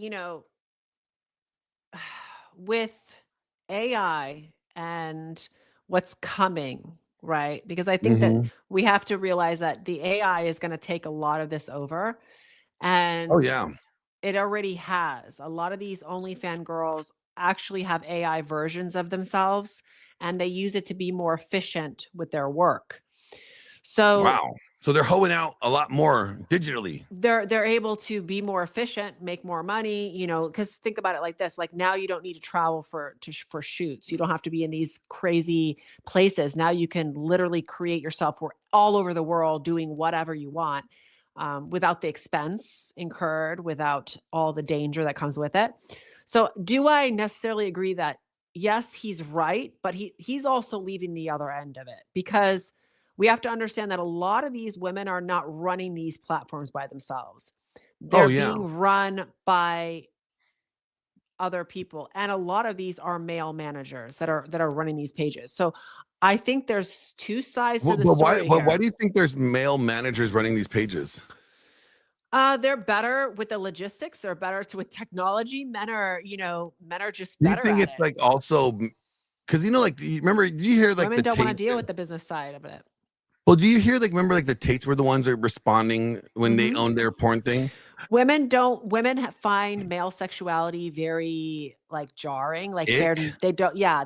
with AI and what's coming, right? Because I think that Mhm. we have to realize that the AI is going to take a lot of this over, Oh and yeah. it already has. A lot of these OnlyFan girls actually have AI versions of themselves, and they use it to be more efficient with their work. So Wow. So they're hoeing out a lot more digitally. They're able to be more efficient, make more money, because think about it like this, like now you don't need to travel for shoots. You don't have to be in these crazy places. Now you can literally create yourself all over the world doing whatever you want, without the expense incurred, without all the danger that comes with it. So do I necessarily agree that yes, he's right, but he's also leaving the other end of it, because we have to understand that a lot of these women are not running these platforms by themselves. Oh They're yeah. being run by other people. And a lot of these are male managers that are running these pages. So I think there's two sides to the But why? story But why here. do you think there's male managers running these pages? They're better with the logistics. They're better with technology. Men are just Do you better think at it's it. like also because like you remember? Do you hear like Women the don't want to Tates? deal with the business side of it. Well, do you hear like remember like the Tates were the ones that are responding when they Mhm. owned their porn thing? Find male sexuality very like jarring, like Ick. they don't, yeah,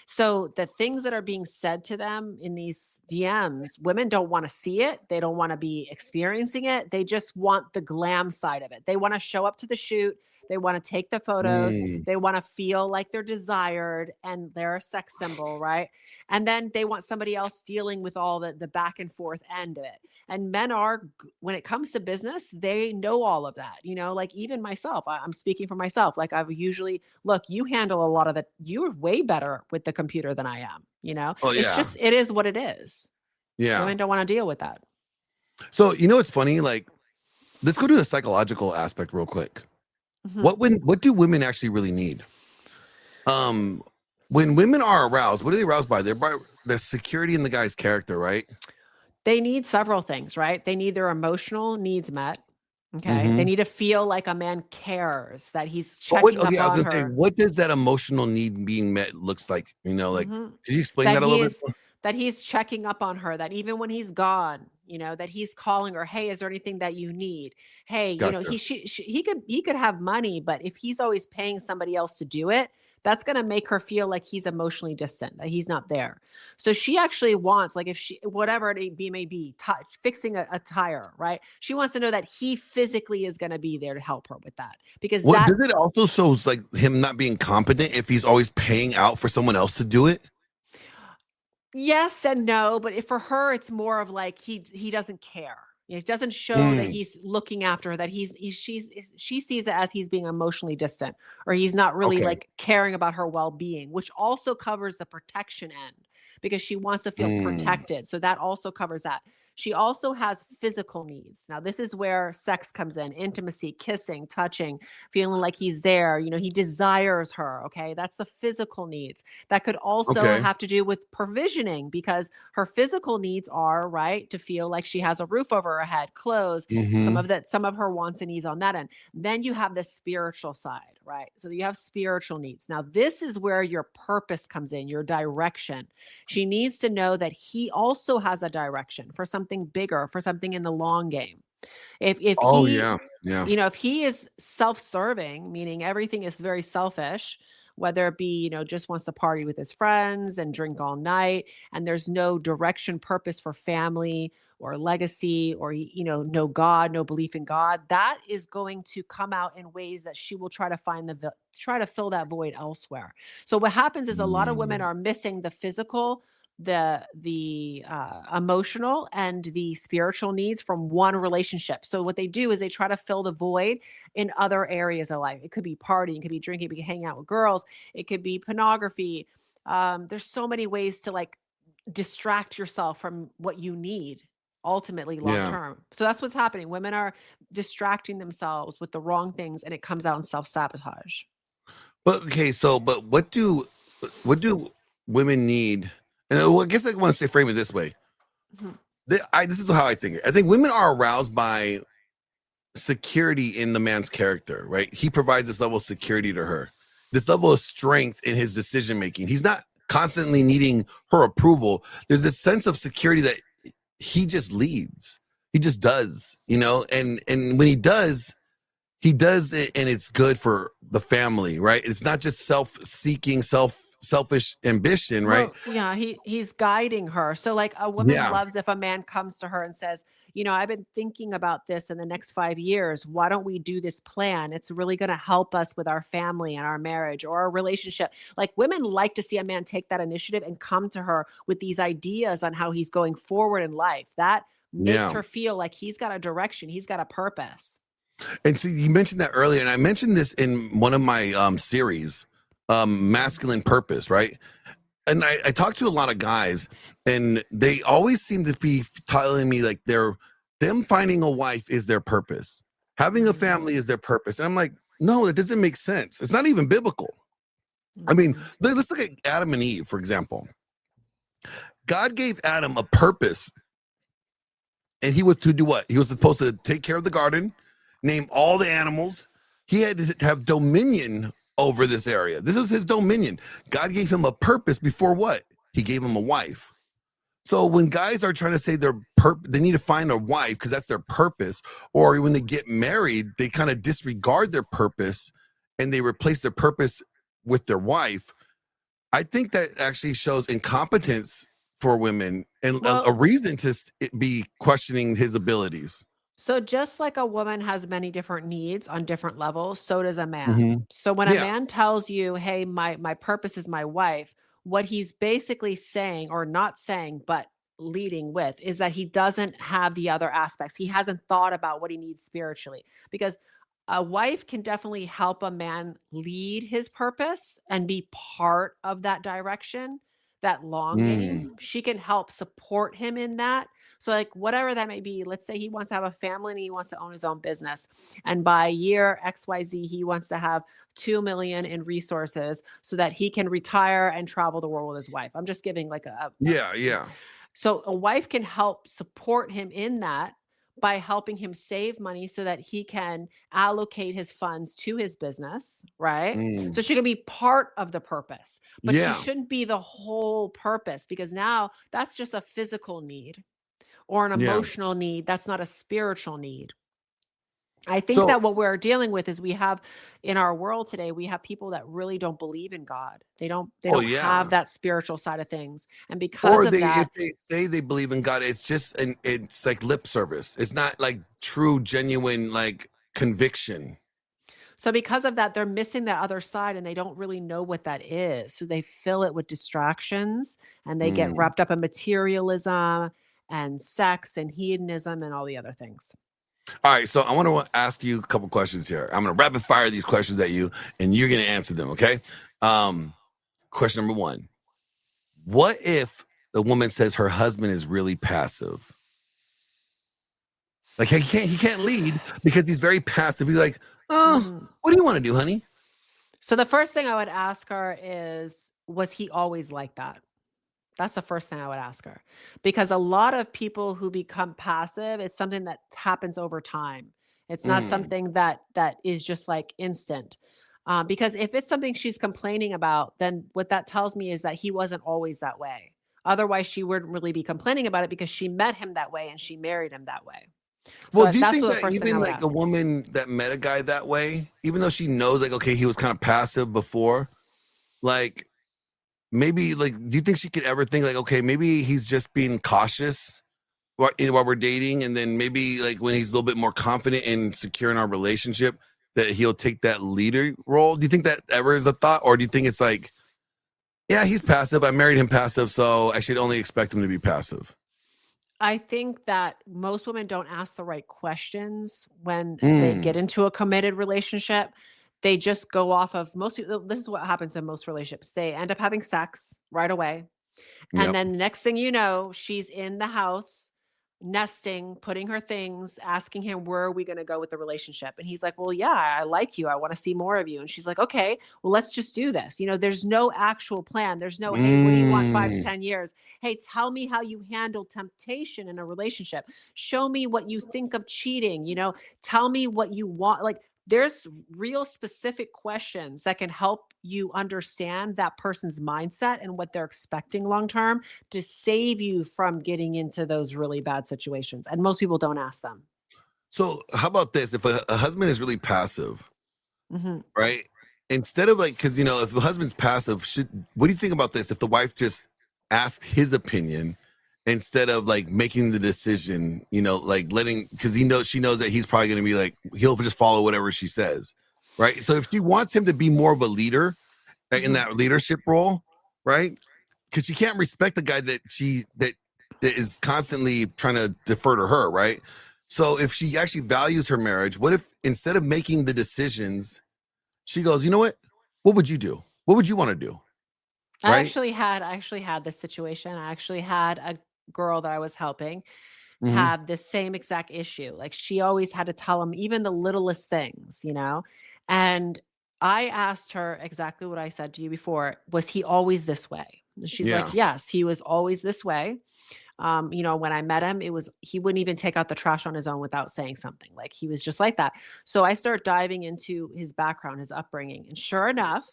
so the things that are being said to them in these DMs, women don't want to see it. They don't want to be experiencing it. They just want the glam side of it. They want to show up to the shoot. They want to take the photos. Mm, They want to feel like they're desired and they're a sex symbol, right? And then they want somebody else dealing with all the back and forth end of it. And men when it comes to business, they know all of that, like even myself, I'm speaking for myself. Like I've usually, look, you handle a lot of that. You're way better with the computer than I am. oh It's yeah, just, it is what it is. yeah. Women don't want to deal with that. So it's funny. Like, let's go to the psychological aspect real quick. Mhm. What do women actually really need? When women are aroused, what are they aroused by? They're by the security in the guy's character, right? They need several things, right? They need their emotional needs met. Okay. They Mm-hmm. need to feel like a man cares, that he's But what? checking Okay, up I was on gonna say, her. what does that emotional need being met looks like? Like, Mhm. can you explain That that a little bit? he's checking up on her, that even when he's gone, that he's calling her, "Hey, is there anything that you need? Hey, Gotcha. he could have money, but if he's always paying somebody else to do it, that's going to make her feel like he's emotionally distant, that he's not there. So she actually wants, like if she, whatever it may be, fixing a tire, right? She wants to know that he physically is going to be there to help her with that, because What that. does it also show? It's like him not being competent if he's always paying out for someone else to do it. Yes and no, but if for her, it's more of like he doesn't care. It doesn't show that Mm, he's looking after her, that she sees it as he's being emotionally distant, or he's not really okay. like caring about her well-being, which also covers the protection end, because she wants to feel Mm, protected. So that also covers that. She also has physical needs. Now, this is where sex comes in: intimacy, kissing, touching, feeling like he's there. He desires her. Okay. That's the physical needs. That could also okay. have to do with provisioning, because her physical needs are, right, to feel like she has a roof over her head, clothes, Mm-hmm. some of her wants and needs on that end. Then you have the spiritual side, right? So you have spiritual needs. Now, this is where your purpose comes in, your direction. She needs to know that he also has a direction for something bigger, for something in the long game. If Oh he, yeah, yeah. if he is self-serving, meaning everything is very selfish, whether it be, just wants to party with his friends and drink all night, and there's no direction, purpose for family or legacy, or, no God, no belief in God, that is going to come out in ways that she will try to try to fill that void elsewhere. So what happens is a lot of women Mm, are missing the physical, the emotional, and the spiritual needs from one relationship. So what they do is they try to fill the void in other areas of life. It could be partying, it could be drinking, it could be hanging out with girls, it could be pornography. There's so many ways to like distract yourself from what you need ultimately long yeah. term. So that's what's happening. Women are distracting themselves with the wrong things, and it comes out in self-sabotage. But okay, so but what do women need? And I guess I want to say frame it this way. Mhm. This is how I think it. I think women are aroused by security in the man's character, right? He provides this level of security to her, this level of strength in his decision making. He's not constantly needing her approval. There's this sense of security that he just leads. He just does, and when he does, he does it and it's good for the family, right? It's not just self-seeking, selfish ambition, right? Well, yeah, he's guiding her. So like a woman Yeah. loves if a man comes to her and says, I've been thinking about this in the next 5 years. Why don't we do this plan? It's really going to help us with our family and our marriage or our relationship." Like women like to see a man take that initiative and come to her with these ideas on how he's going forward in life. That makes Yeah. her feel like he's got a direction, he's got a purpose. And see, you mentioned that earlier, and I mentioned this in one of my series, Masculine Purpose, right? And I talk to a lot of guys, and they always seem to be telling me like them finding a wife is their purpose. Having a Mhm. family is their purpose. And I'm like, no, it doesn't make sense. It's not even biblical. I mean, Mhm. let's look at Adam and Eve, for example. God gave Adam a purpose, and he was to do what? He was supposed to take care of the garden, name all the animals. He had to have dominion over this area. This is his dominion. God gave him a purpose before what? He gave him a wife. So when guys are trying to say they need to find a wife because that's their purpose, or when they get married, they kind of disregard their purpose and they replace their purpose with their wife. I think that actually shows incompetence for women and a Well, reason to be questioning his abilities. so just like a woman has many different needs on different levels, so does a man. Hmm. So when a Yeah. man tells you, "Hey, my purpose is my wife," what he's basically saying or not saying, but leading with is that he doesn't have the other aspects. He hasn't thought about what he needs spiritually because a wife can definitely help a man lead his purpose and be part of that direction, that Mm. longing. She can help support him in that, so, like, whatever that may be, let's say he wants to have a family and he wants to own his own business. And by year XYZ, he wants to have 2 million in resources so that he can retire and travel the world with his wife. I'm just giving like Yeah. Yeah. so a wife can help support him in that by helping him save money so that he can allocate his funds to his business, right? Mm. So she can be part of the purpose, but she Yeah. shouldn't be the whole purpose because now that's just a physical need or an Yeah. emotional need, that's not a spiritual need. I think So, that what we're dealing with is we have in our world today, we have people that really don't believe in God. They oh don't have yeah. that spiritual side of things. And because Or of if that, they say they believe in God, it's like lip service. It's not like true, genuine like conviction. they're missing that other side and they don't really know what that is. So they fill it with distractions and they get Mm. wrapped up in materialism and sex and hedonism and all the other things. All right, so I want to ask you a couple questions here. I'm going to rapid fire these questions at you, and you're going to answer them. Okay. Um, Question number one: what if the woman says her husband is really passive? Like he can't lead because he's very passive. He's like, oh, Mhm. what do you want to do, honey? So the first thing I would ask her is, was he always like that? That's the first thing I would ask her. Because a lot of people who become passive, it's something that happens over time. It's not Mm. something that is just like instant. Because if it's something she's complaining about, then what that tells me is that he wasn't always that way. Otherwise, she wouldn't really be complaining about it because she met him that way and she married him that way. Well, So do you that's think what the that first thing I even would like a ask. woman that met a guy that way, even though she knows like, okay, he was kind of passive before, like maybe like, do you think she could ever think like, okay, maybe he's just being cautious while we're dating, and then maybe like when he's a little bit more confident and secure in our relationship, that he'll take that leader role? Do you think that ever is a thought, or do you think it's like, yeah, he's passive. I married him passive, so I should only expect him to be passive? I think that most women don't ask the right questions when they Mm. get into a committed relationship. They just go off of most people. This is what happens in most relationships. They end up having sex right away. And Yep. then next thing you know, she's in the house, nesting, putting her things, asking him, "Where are we going to go with the relationship?" And he's like, "Well, yeah, I like you. I want to see more of you." And she's like, "Okay, well, let's just do this." There's no actual plan. There's no, "Hey, what do you want 5 to Mm. 10 years? Hey, tell me how you handle temptation in a relationship. Show me what you think of cheating. Tell me what you want." Like, there's real specific questions that can help you understand that person's mindset and what they're expecting long term to save you from getting into those really bad situations. And most people don't ask them. So how about this? If a husband is really passive, Mhm. right? Instead of like, because if the husband's passive, what do you think about this? If the wife just asked his opinion instead of like making the decision, like letting, because she knows that he's probably going to be like, he'll just follow whatever she says, right? So if she wants him to be more of a leader in Mhm. that leadership role, right? Because she can't respect the guy that is constantly trying to defer to her, right? So if she actually values her marriage, what if instead of making the decisions, she goes, you know what would you do? What would you want to do? Right? I actually had this situation. I actually had a girl that I was helping Hmm. have the same exact issue. Like she always had to tell him even the littlest things, you know? And I asked her exactly what I said to you before. Was he always this way? And she's like, Yeah. yes, he was always this way. When I met him, he wouldn't even take out the trash on his own without saying something. Like he was just like that. So I start diving into his background, his upbringing. And sure enough,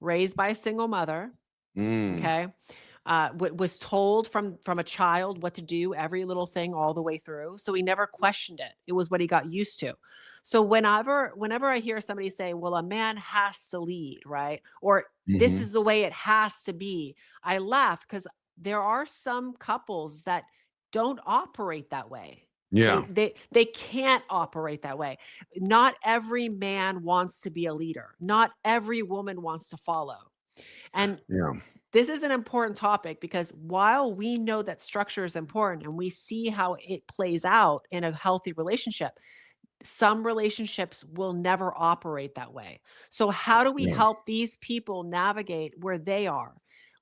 raised by a single mother, Mm. okay, was told from a child what to do, every little thing all the way through. So he never questioned it. It was what he got used to. So whenever I hear somebody say, "Well, a man has to lead," right? Or this Hmm. is the way it has to be, I laugh because there are some couples that don't operate that way. They Yeah. they they can't operate that way. Not every man wants to be a leader. Not every woman wants to follow. And Yeah. this is an important topic because while we know that structure is important and we see how it plays out in a healthy relationship, some relationships will never operate that way. So, how do we Yeah. help these people navigate where they are?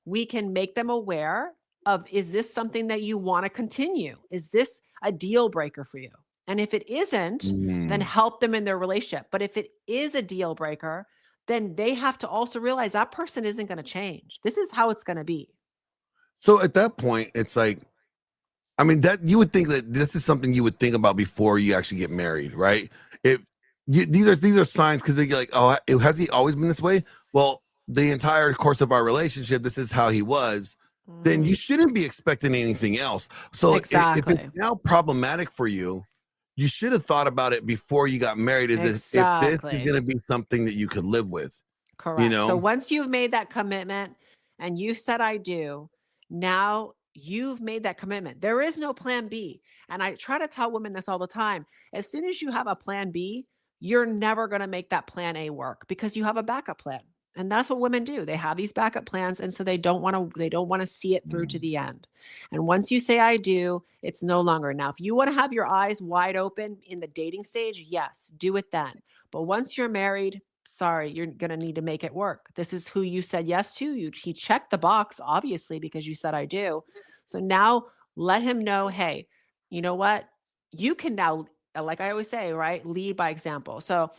We can make them aware of, is this something that you want to continue? Is this a deal breaker for you? And if it isn't, then Mm. help them in their relationship. But if it is a deal breaker, then they have to also realize that person isn't going to change. This is how it's going to be. So at that point, it's like, I mean, that you would think that this is something you would think about before you actually get married, right? If these are signs because they're like, oh, has he always been this way? Well, the entire course of our relationship, this is how he was. Then you Mhm. shouldn't be expecting anything else. So if it's Exactly. now problematic for you, you should have thought about it before you got married. Is if this is Exactly. going to be something that you could live with, you Correct. So know? once you've made that commitment and you said I do, now you've made that commitment. There is no plan B. And I try to tell women this all the time. As soon as you have a plan B, you're never going to make that plan A work because you have a backup plan. And that's what women do. They have these backup plans and so they don't want to see it through to Mm. the end. And once you say I do, it's no longer. Now, if you want to have your eyes wide open in the dating stage, yes, do it then. But once you're married, sorry, you're going to need to make it work. This is who you said yes to. He checked the box, obviously, because you said I do. So now let him know, hey, you know what? You can now, like I always say, right? Lead by example. So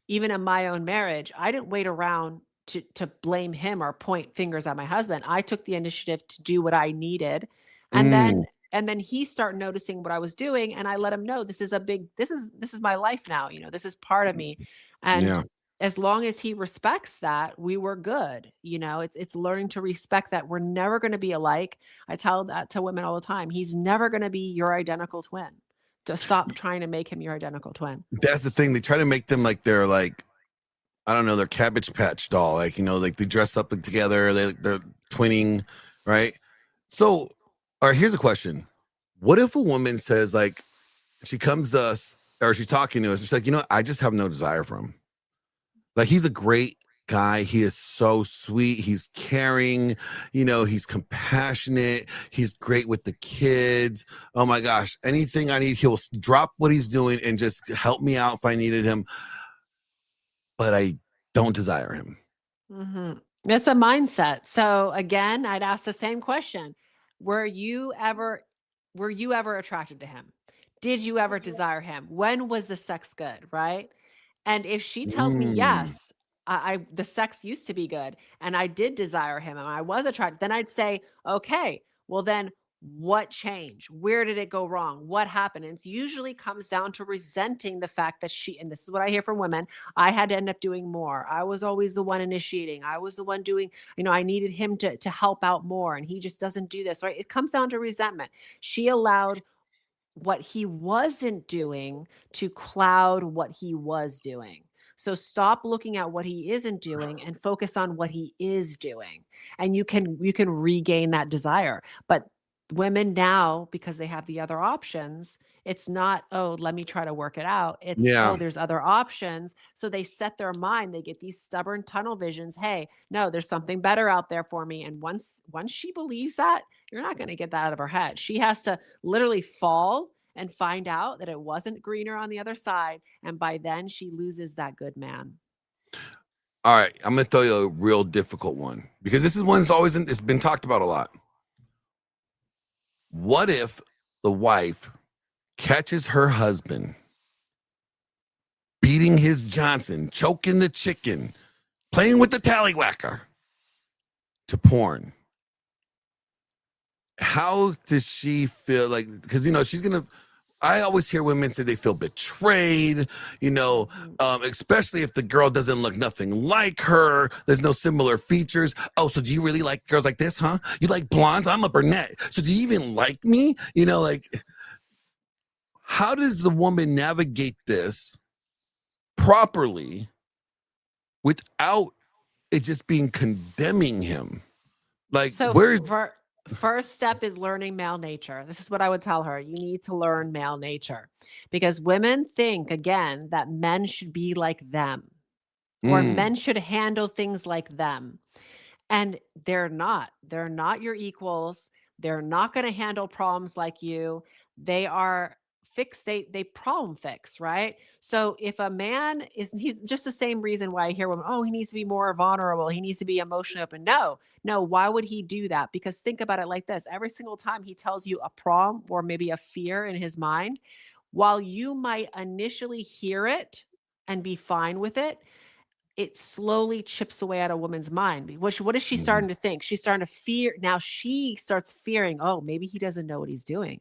even in my own marriage, I didn't wait around to blame him or point fingers at my husband. I took the initiative to do what I needed. And Mm. then he started noticing what I was doing and I let him know this is my life now, this is part of me. And Yeah. as long as he respects that, we were good. It's learning to respect that we're never going to be alike. I tell that to women all the time. He's never going to be your identical twin. To stop trying to make him your identical twin. That's the thing. They try to make them like they're like, I don't know, they're Cabbage Patch doll. Like, like they dress up together, they're twinning, right? So, all right, here's a question. What if a woman says, like, she comes to us or she's talking to us, she's like, I just have no desire for him. Like, he's a great guy. He is so sweet. He's caring, he's compassionate. He's great with the kids. Oh my gosh. Anything I need, he'll drop what he's doing and just help me out if I needed him. But I don't desire him. Mhm. It's a mindset. So again, I'd ask the same question. Were you ever were you ever attracted to him? Did you ever desire him? When was the sex good, right? And if she tells me Mm. yes, I the sex used to be good and I did desire him and I was attracted, then I'd say, okay, well then what changed? Where did it go wrong? What happened? And it usually comes down to resenting the fact that and this is what I hear from women, I had to end up doing more. I was always the one initiating. I was the one doing, I needed him to help out more and he just doesn't do this, right? It comes down to resentment. She allowed what he wasn't doing to cloud what he was doing. So stop looking at what he isn't doing and focus on what he is doing. And you can regain that desire. But women now, because they have the other options, it's not, oh, let me try to work it out. It's, Yeah. oh, there's other options. So they set their mind, they get these stubborn tunnel visions. Hey, no, there's something better out there for me. And once she believes that, you're not going to get that out of her head. She has to literally fall and find out that it wasn't greener on the other side. And by then she loses that good man. All right, I'm gonna tell you a real difficult one because this is one that's always it's been talked about a lot. What if the wife catches her husband beating his Johnson, choking the chicken, playing with the tallywhacker to porn? How does she feel? Like, because she's gonna. I always hear women say they feel betrayed, especially if the girl doesn't look nothing like her. There's no similar features. Oh, so do you really like girls like this, huh? You like blondes? I'm a brunette. So do you even like me? How does the woman navigate this properly without it just being condemning him? Like, So where's first step is learning male nature. This is what I would tell her. You need to learn male nature because women think, again, that men should be like them or men should handle things like them. And they're not. They're not your equals. They're not going to handle problems like you. They are they problem fix, right? So if a man he's just the same reason why I hear women, oh, he needs to be more vulnerable, he needs to be emotionally open. No, why would he do that? Because think about it like this. Every single time he tells you a problem or maybe a fear in his mind, while you might initially hear it and be fine with it slowly chips away at a woman's mind. What is she starting to think? She's starting to fear. Now she starts fearing, oh, maybe he doesn't know what he's doing.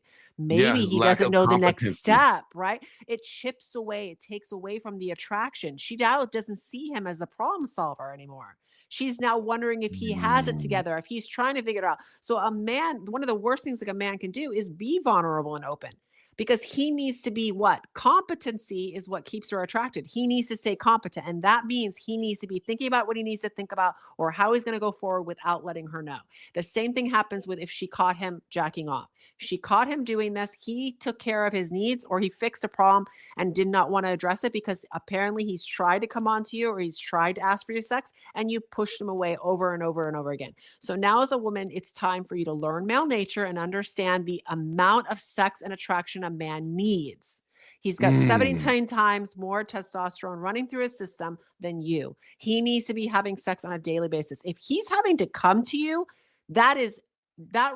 yeah, Maybe he lack doesn't of know the next competency? step, right? It chips away, it takes away from the attraction. She now doesn't see him as the problem solver anymore. She's now wondering if he has it Mm, together, if he's trying to figure it out. So a man, one of the worst things like a man can do is be vulnerable and open because he needs to be what? Competency is what keeps her attracted. He needs to stay competent. And that means he needs to be thinking about what he needs to think about or how he's going to go forward without letting her know. The same thing happens with if she caught him jacking off. If she caught him doing this, he took care of his needs or he fixed a problem and did not want to address it because apparently he's tried to come on to you or he's tried to ask for your sex and you pushed him away over and over and over again. So now as a woman, it's time for you to learn male nature and understand the amount of sex and attraction a man needs. He's got mm. 17 times more testosterone running through his system than you. He needs to be having sex on a daily basis. If he's having to come to you, that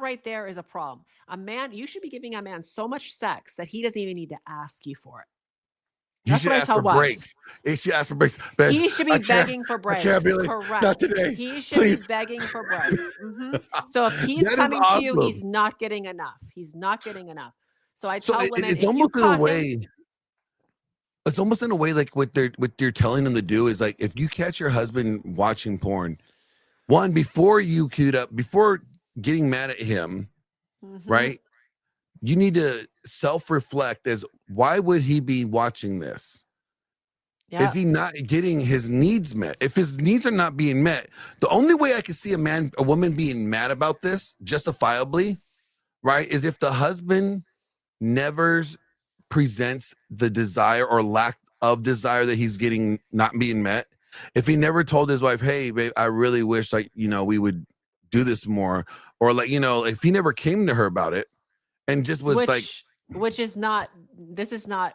right there is a problem. A man, you should be giving a man so much sex that he doesn't even need to ask you for it. He That's should what I ask tell for wives. breaks. He should ask for breaks. Babe, He should I be can't. begging for I can't be breaks. like, not Correct. today. He should be Please. begging for breaks. So if he's That is coming to you, awesome. he's not getting enough. He's not getting enough. So I So tell women, it's if you almost in a caught him, way. It's almost in a way like what you're telling them to do is like if you catch your husband watching porn, one before getting mad at him, mhm, right? You need to self-reflect as why would he be watching this? Is yeah, he not getting his needs met? If his needs are not being met, the only way I can see a woman being mad about this justifiably, right, is if the husband never presents the desire or lack of desire that he's getting not being met. If he never told his wife, hey, babe, I really wish we would do this more, or if he never came to her about it and just was like, which is not. This is not.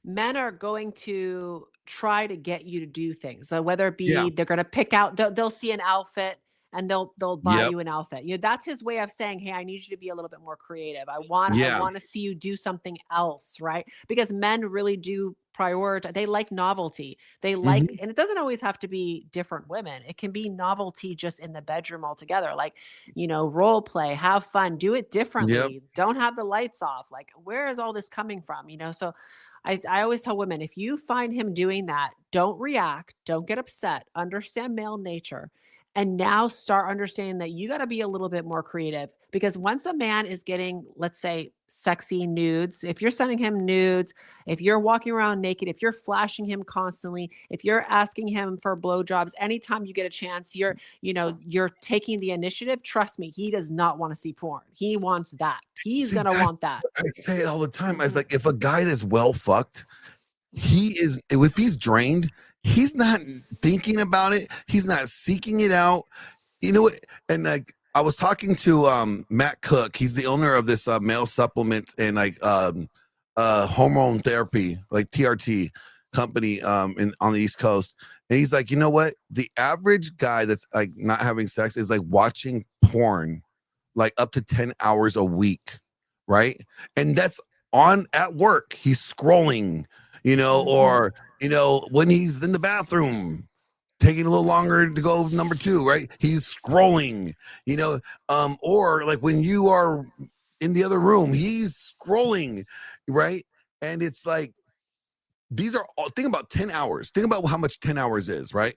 Men are going to try to get you to do things. So whether it yeah, be they're going to pick out, they'll see an outfit and they'll buy yep, you an outfit. That's his way of saying, "Hey, I need you to be a little bit more creative. I yeah, want to see you do something else," right? Because men really do prioritize. They like novelty. They like, mhm, and it doesn't always have to be different women. It can be novelty just in the bedroom altogether. Like, role play, have fun, do it yep, differently. Don't have the lights off. Like, where is all this coming from? So I always tell women, if you find him doing that, don't react, don't get upset, understand male nature, and now start understanding that you got to be a little bit more creative. Because once a man is getting, let's say, sexy nudes, if you're sending him nudes, if you're walking around naked, if you're flashing him constantly, if you're asking him for blowjobs, anytime you get a chance, you're taking the initiative. Trust me, he does not want to see porn. He wants that. He's See, gonna that's want that. I say it all the time. I was Mhm, like, if a guy that's well fucked, mhm, if he's drained, he's not thinking about it. He's not seeking it out. You know what? And like I was talking to Matt Cook. He's the owner of this male supplement and like hormone therapy, like TRT company on the East Coast. And he's like, you know what? The average guy that's like not having sex is like watching porn like up to 10 hours a week, right? And that's on at work. He's scrolling, mhm, or when he's in the bathroom taking a little longer to go number two, right? He's scrolling, or like when you are in the other room, he's scrolling, right? And it's like these are all think about 10 hours. Think about how much 10 hours is, right?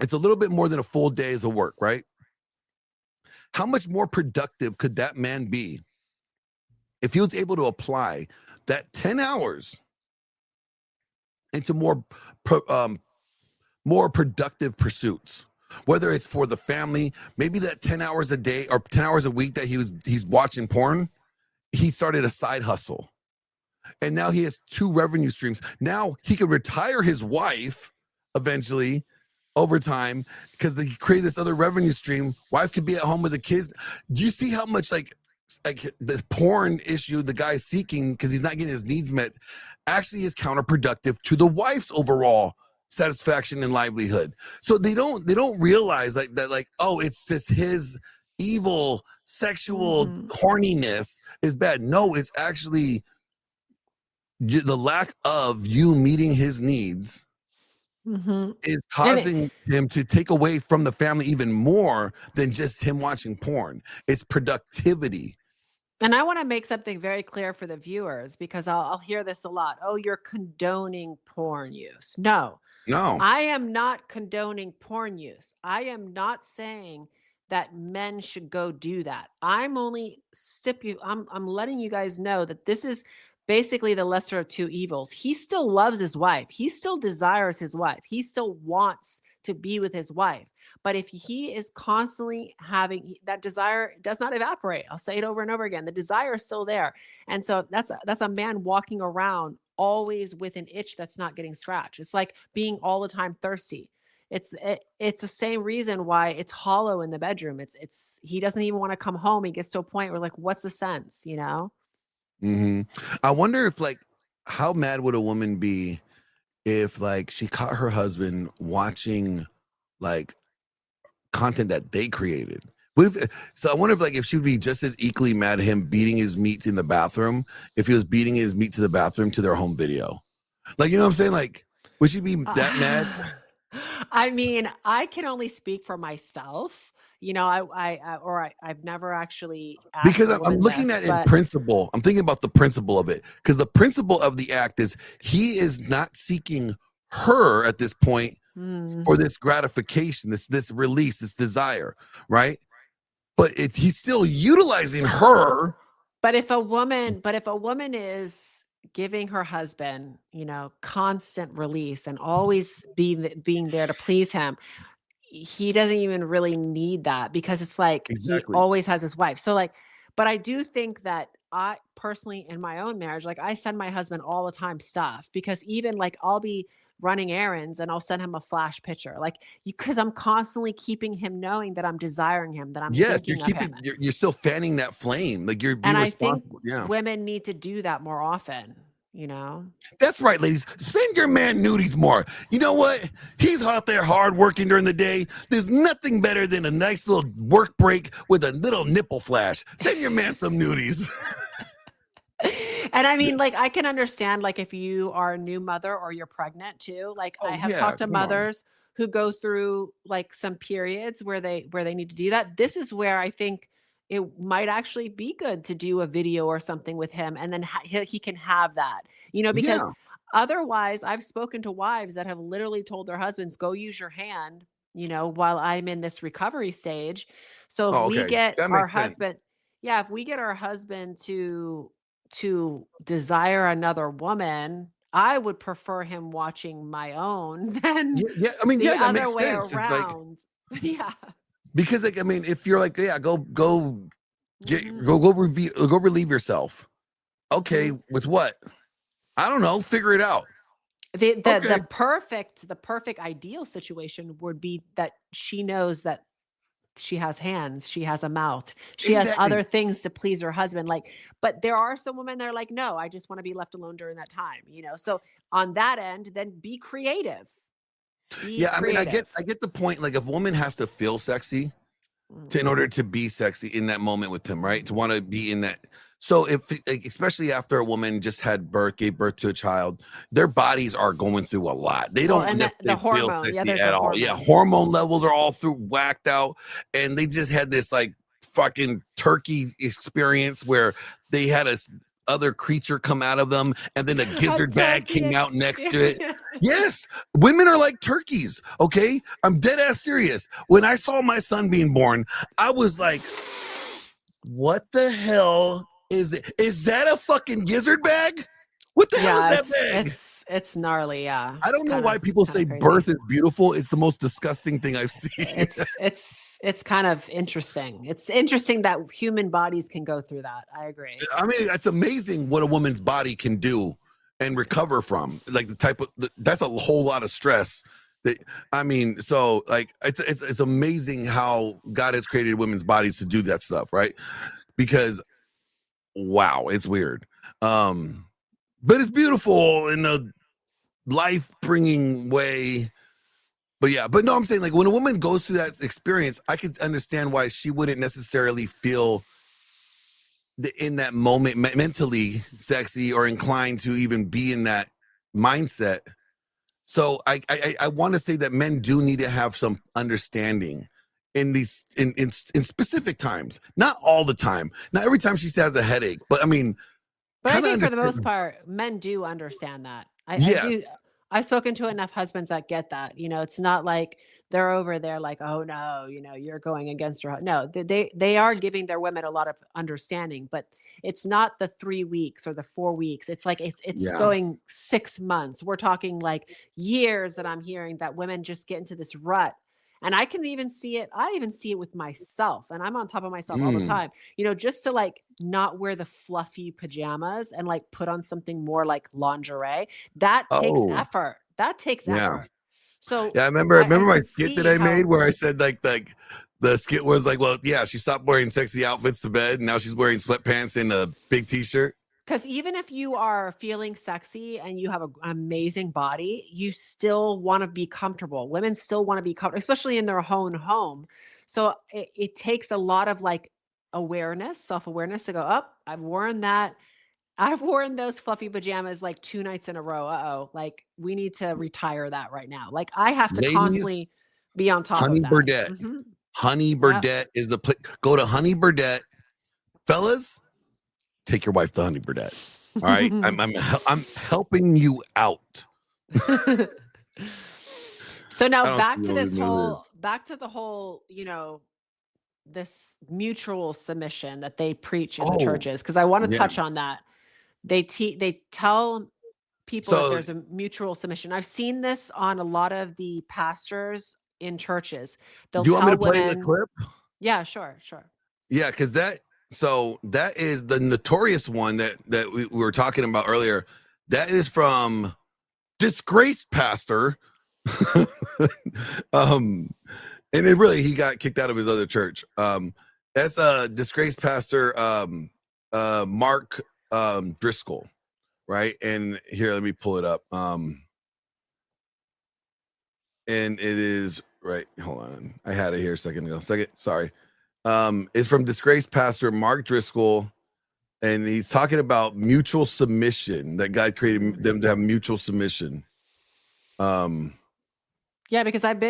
It's a little bit more than a full day's of work, right? How much more productive could that man be if he was able to apply that 10 hours into more productive pursuits, whether it's for the family, maybe that 10 hours a day or 10 hours a week that he's watching porn, he started a side hustle. And now he has two revenue streams. Now he could retire his wife eventually over time because he created this other revenue stream. Wife could be at home with the kids. Do you see how much like the porn issue the guy's seeking because he's not getting his needs met actually is counterproductive to the wife's overall satisfaction and livelihood? So they don't realize like that, like, oh, it's just his evil sexual mhm, horniness is bad. No, it's actually the lack of you meeting his needs mhm. is And it causing him to take away from the family even more than just him watching porn. It's productivity. And I want to make something very clear for the viewers because I'll hear this a lot. Oh, you're condoning porn use. No, No. I am not condoning porn use. I am not saying that men should go do that. I'm only I'm letting you guys know that this is basically the lesser of two evils. He still loves his wife. He still desires his wife. He still wants to be with his wife. But if he is constantly having that desire does not evaporate. I'll say it over and over again. The desire is still there. And so that's a man walking around always with an itch that's not getting scratched. It's like being all the time thirsty. It's the same reason why it's hollow in the bedroom. It's he doesn't even want to come home. He gets to a point where like, what's the sense, you know? Hmm. I wonder if like how mad would a woman be if like she caught her husband watching like content that they created. So I wonder if like if she would be just as equally mad at him beating his meat in the bathroom if he was beating his meat to the bathroom to their home video. Like, you know what I'm saying? Like, would she be that mad? I mean, I can only speak for myself. You know, I've never actually asked Because a I'm woman looking this, at in but principle. I'm thinking about the principle of it. Because the principle of the act is he is not seeking her at this point mm, for this gratification, this release, this desire, right? But he's still utilizing her. but if a woman is giving her husband, you know, constant release and always being there to please him, he doesn't even really need that because it's like he Exactly. always has his wife. So like, but I do think that I personally in my own marriage, like I send my husband all the time stuff because even like I'll be running errands and I'll send him a flash picture. Like because I'm constantly keeping him knowing that I'm desiring him, that I'm Yes, you're thinking of him. keeping you're still fanning that flame. Like you're And being I think responsible. Yeah. women need to do that more often, you know? That's right, ladies. Send your man nudies more. You know what? He's out there hard working during the day. There's nothing better than a nice little work break with a little nipple flash. Send your man some nudies. And I mean, like, I can understand, like, if you are a new mother or you're pregnant too. Like, I Oh have yeah, talked to come on. mothers who go through like some periods where they need to do that. This is where I think it might actually be good to do a video or something with him, and then he can have that, you know, because Yeah. otherwise, I've spoken to wives that have literally told their husbands, "Go use your hand." You know, while I'm in this recovery stage. So if Oh, we okay. get That our makes sense. husband, Yeah, if we get our husband to desire another woman, I would prefer him watching my own than Yeah, I mean, the yeah, that other makes way sense. It's like, around. Yeah. because like, I mean, if you're like, yeah, go Mhm. go relieve yourself. Okay, Mhm. with what? I don't know. Figure it out. Okay, The perfect ideal situation would be that she knows that she has hands, she has a mouth, she has exactly. other things to please her husband, like, but there are some women that are like, "No, I just wanna be left alone during that time," you know? So, on that end, then be creative. Be Yeah, I mean, creative. I get the point. Like, if a woman has to feel sexy to, in Mhm. order to be sexy in that moment with him, right? To Mhm. want to be in that. So if like, especially after a woman just had birth, gave birth to a child, their bodies are going through a lot. They Well, don't and the necessarily feel hormone, yeah, sexy there's at the all. Yeah, hormones. hormone levels are all through whacked out, and they just had this like fucking turkey experience where they had a other creature come out of them, and then a A gizzard bag turkey came out next to it. experience. Yes, women are like turkeys. Okay, I'm dead ass serious. When I saw my son being born, I was like, what the hell is it? Is that a fucking gizzard bag? What the hell is Yeah, that bag? it's gnarly, yeah. I don't know why It's people kinda say crazy. birth is beautiful. It's the most disgusting thing I've seen. It's kind of interesting. It's interesting that human bodies can go through that. I agree. I mean, it's amazing what a woman's body can do and recover from. Like the type of that's a whole lot of stress. That I mean, so like it's amazing how God has created women's bodies to do that stuff, right? Because wow, it's weird. But it's beautiful in a life bringing way. But yeah, but no, I'm saying like when a woman goes through that experience, I could understand why she wouldn't necessarily feel in that moment mentally sexy or inclined to even be in that mindset. So I want to say that men do need to have some understanding in these in specific times, not all the time, not every time she has a headache, but I mean, But I kind of think for the most understand. part, men do understand that. I Yes. do. I've spoken to enough husbands that get that. You know, it's not like they're over there like, oh no, you know, you're going against your no. They are giving their women a lot of understanding, but it's not the 3 weeks or the 4 weeks. It's like it's Yeah. going 6 months. We're talking like years that I'm hearing that women just get into this rut. And I can even see it. I even see it with myself, and I'm on top of myself all the Mm. time, you know, just to like not wear the fluffy pajamas and like put on something more like lingerie. That takes Oh, effort. That takes yeah. effort. So Yeah, I I remember my can skit that see I made how, where I said like the skit was like, well, yeah, she stopped wearing sexy outfits to bed, and now she's wearing sweatpants and a big t-shirt. because even if you are feeling sexy and you have an amazing body, you still want to be comfortable. Women still want to be comfortable, especially in their own home. So it takes a lot of like awareness, self awareness to go up. I've worn that. I've worn those fluffy pajamas like 2 nights in a row. Uh-oh, like, we need to retire that right now. Like, I have to Ladies, constantly be on top of Honey that. Burdette. Mhm. Honey Yep. Burdette is the place. Go to Honey Burdette. Fellas, take your wife to Honey Burdette. All right. I'm helping you out. So now I don't think you know who it is. back to the whole, you know, this mutual submission that they preach in the Oh, churches, because I wanna yeah. touch on that. They tell people that So there's a mutual submission. I've seen this on a lot of the pastors in churches. They'll do you want me tell to play the women. clip? Yeah, sure, sure. Yeah, because that is the notorious one that we were talking about earlier. That is from disgraced pastor. um, and it really he got kicked out of his other church. That's a disgraced pastor, Mark Driscoll, right? And here, let me pull it up. And it is right. Hold on, I had it here a second ago. Sorry. It's from disgraced pastor Mark Driscoll, and he's talking about mutual submission, that God created Mhm. them to have mutual submission. Um, Yeah, because I've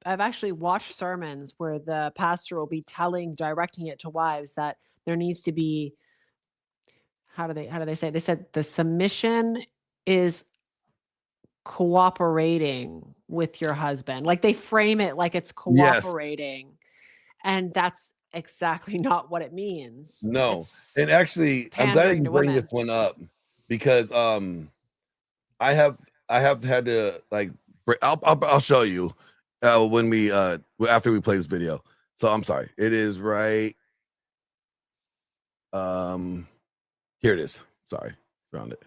actually watched sermons where the pastor will be directing it to wives that there needs to be, how do they say it? They said the submission is cooperating with your husband. Like, they frame it like it's yes, cooperating. And that's exactly not what it means. No. It's And actually, I'm glad that pandering you to bring this women. one up because I have had to like I'll show you when we after we play this video. So I'm sorry. It is right. Here it is. Sorry. Found it.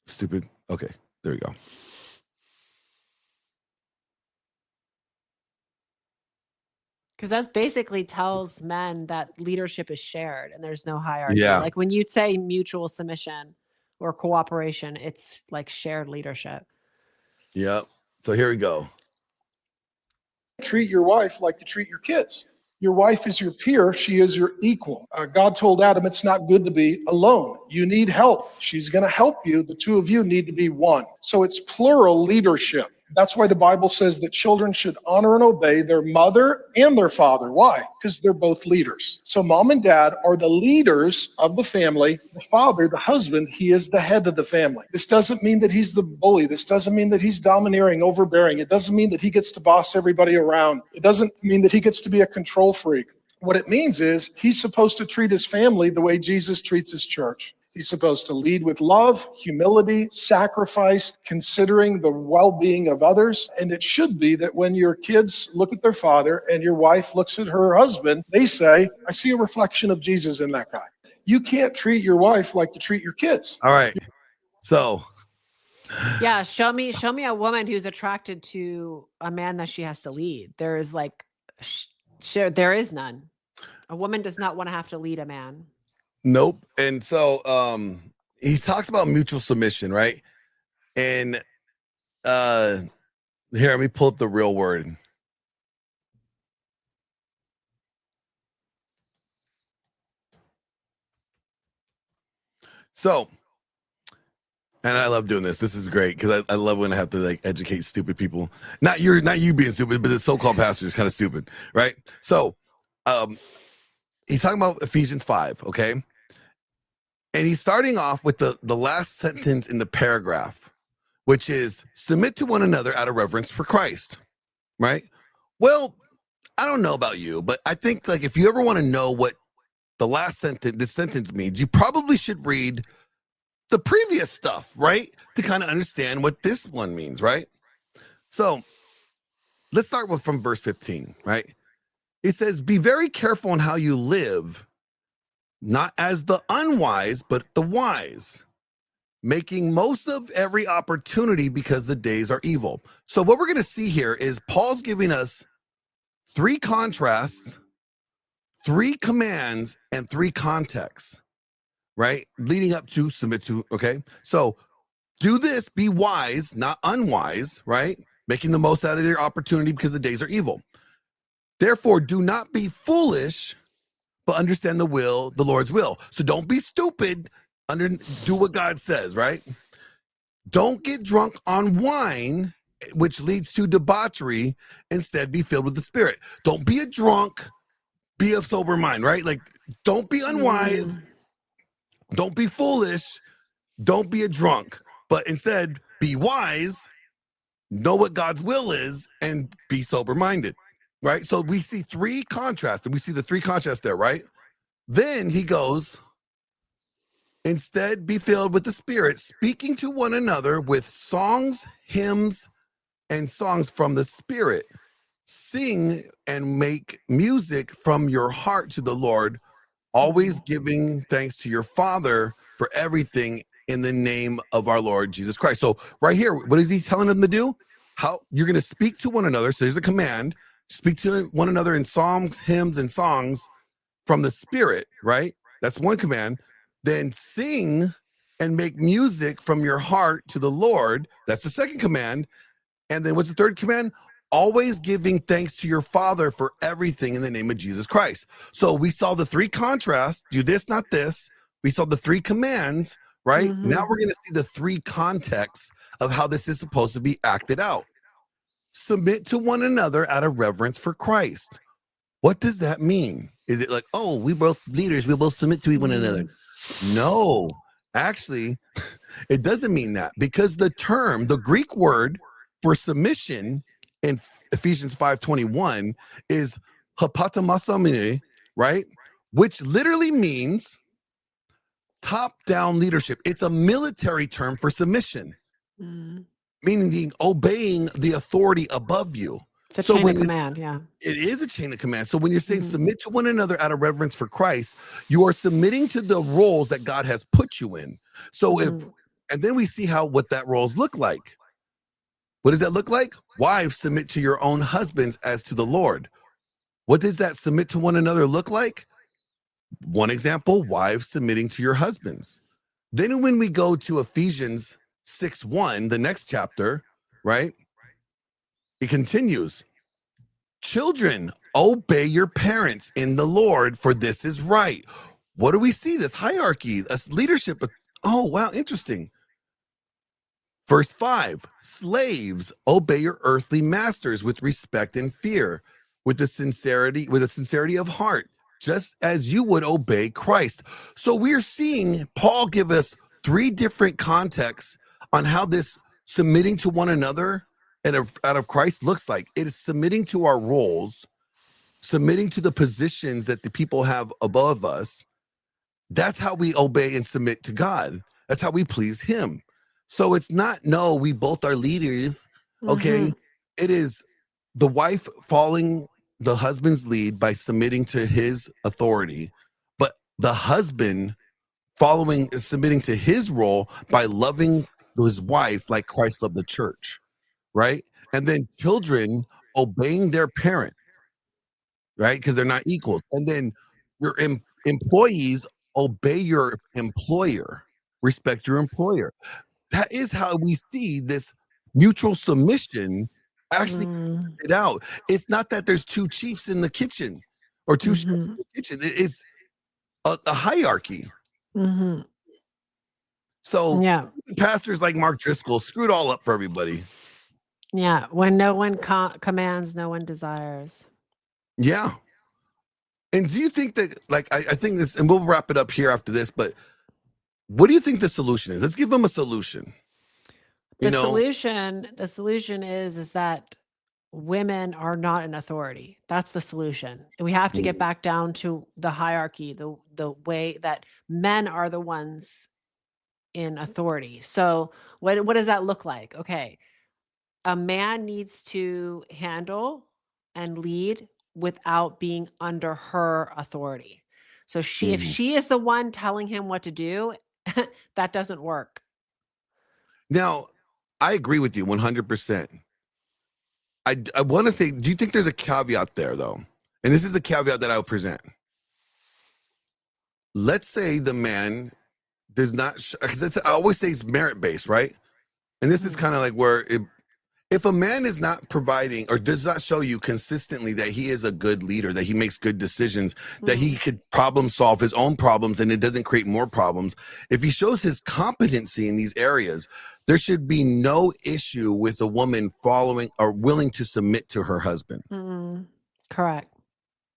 Stupid. Okay. There we go. Because that basically tells men that leadership is shared and there's no hierarchy. Yeah. Like when you say mutual submission or cooperation, it's like shared leadership. Yep. So here we go. Treat your wife like you treat your kids. Your wife is your peer. She is your equal. God told Adam, it's not good to be alone. You need help. She's going to help you. The two of you need to be one. So it's plural leadership. That's why the Bible says that children should honor and obey their mother and their father. Why? Because they're both leaders. So mom and dad are the leaders of the family. The father, the husband, he is the head of the family. This doesn't mean that he's the bully. This doesn't mean that he's domineering, overbearing. It doesn't mean that he gets to boss everybody around. It doesn't mean that he gets to be a control freak. What it means is he's supposed to treat his family the way Jesus treats his church. He's supposed to lead with love, humility, sacrifice, considering the well-being of others. And it should be that when your kids look at their father and your wife looks at her husband, they say, I see a reflection of Jesus in that guy. You can't treat your wife like you treat your kids. All right. So Yeah, show me a woman who's attracted to a man that she has to lead. There is like there is none. A woman does not want to have to lead a man. nope. And so he talks about mutual submission, right? And here, let me pull up the real word. So, and I love doing this. This is great because I love when I have to like educate stupid people. Not you being stupid, but the so-called pastor is kind of stupid, right? So, he's talking about Ephesians 5, okay? And he's starting off with the last sentence in the paragraph, which is submit to one another out of reverence for Christ, right? Well, I don't know about you, but I think like if you ever want to know what the last sentence, this sentence means, you probably should read the previous stuff, right? To kind of understand what this one means, right? So let's start with from verse 15, right? It says, be very careful in how you live, not as the unwise, but the wise, making most of every opportunity because the days are evil. So what we're going to see here is Paul's giving us 3 contrasts, 3 commands, and 3 contexts, right? Leading up to submit to, okay? So do this, be wise, not unwise, right? Making the most out of your opportunity because the days are evil. Therefore, do not be foolish, but understand the Lord's will. So don't be stupid, do what God says, right? Don't get drunk on wine, which leads to debauchery. Instead, be filled with the Spirit. Don't be a drunk, be of sober mind, right? Like, don't be unwise, don't be foolish, don't be a drunk, but instead be wise, know what God's will is, and be sober-minded, right? So we see 3 contrasts, and we see the 3 contrasts there, right? Then he goes, instead be filled with the Spirit, speaking to one another with songs, hymns, and songs from the Spirit. Sing and make music from your heart to the Lord, always giving thanks to your Father for everything in the name of our Lord Jesus Christ. So right here, what is he telling them to do? How you're going to speak to one another. So there's a command, speak to one another in psalms, hymns, and songs from the Spirit, right? That's one command. Then sing and make music from your heart to the Lord. That's the second command. And then what's the third command? Always giving thanks to your Father for everything in the name of Jesus Christ. So we saw the 3 contrasts, do this, not this. We saw the 3 commands, right? Now we're going to see the 3 contexts of how this is supposed to be acted out. Submit to one another out of reverence for Christ. What does that mean? Is it like, oh, we both leaders, we both submit to one another? No, Actually, it doesn't mean that, because the Greek word for submission in Ephesians 5:21 is hapatamosomene, right? Which literally means top-down leadership. It's a military term for submission, Mm. meaning obeying the authority above you. It's a So chain when of command. Yeah. it is a chain of command. So when you're saying Mhm. submit to one another out of reverence for Christ, you are submitting to the roles that God has put you in. So Mhm. and then we see what that roles look like. What does that look like? Wives, submit to your own husbands as to the Lord. What does that submit to one another look like? One example, wives submitting to your husbands. Then when we go to Ephesians 6:1, the next chapter, right? It continues. Children, obey your parents in the Lord, for this is right. What do we see? This hierarchy, this leadership. Oh, wow, interesting. Verse 5, slaves, obey your earthly masters with respect and fear, with a sincerity of heart, just as you would obey Christ. So we're seeing Paul give us 3 different contexts on how this submitting to one another and out of Christ looks like. It is submitting to our roles, submitting to the positions that the people have above us. That's how we obey and submit to God. That's how we please him. So it's not, no, we both are leaders. Okay. Mhm. It is the wife following the husband's lead by submitting to his authority, but the husband submitting to his role by loving his wife like Christ loved the church. Right. And then children obeying their parents, right? Because they're not equals. And then your employees, obey your employer, respect your employer. That is how we see this mutual submission actually Mm. it out. It's not that there's 2 chiefs in the kitchen or 2 chefs in Mhm. the kitchen. It is a hierarchy. Mhm. So Yeah. pastors like Mark Driscoll screwed all up for everybody. Yeah. When no one commands, no one desires. Yeah. And do you think that, like, I think this, and we'll wrap it up here after this, but what do you think the solution is? Let's give them a solution. You The know, solution is that women are not an authority. That's the solution. And we have to get back down to the hierarchy, the way that men are the ones in authority. So what does that look like? Okay. A man needs to handle and lead without being under her authority. So if Mhm. she is the one telling him what to do, that doesn't work. Now, I agree with you 100%. I want to say, do you think there's a caveat there, though? And this is the caveat that I would present. Let's say the man does not, because I always say it's merit based, right? And this is Mhm. kind of like where if a man is not providing or does not show you consistently that he is a good leader, that he makes good decisions, that he could problem solve his own problems and it doesn't create more problems, if he shows his competency in these areas, there should be no issue with a woman following or willing to submit to her husband. Mm, correct.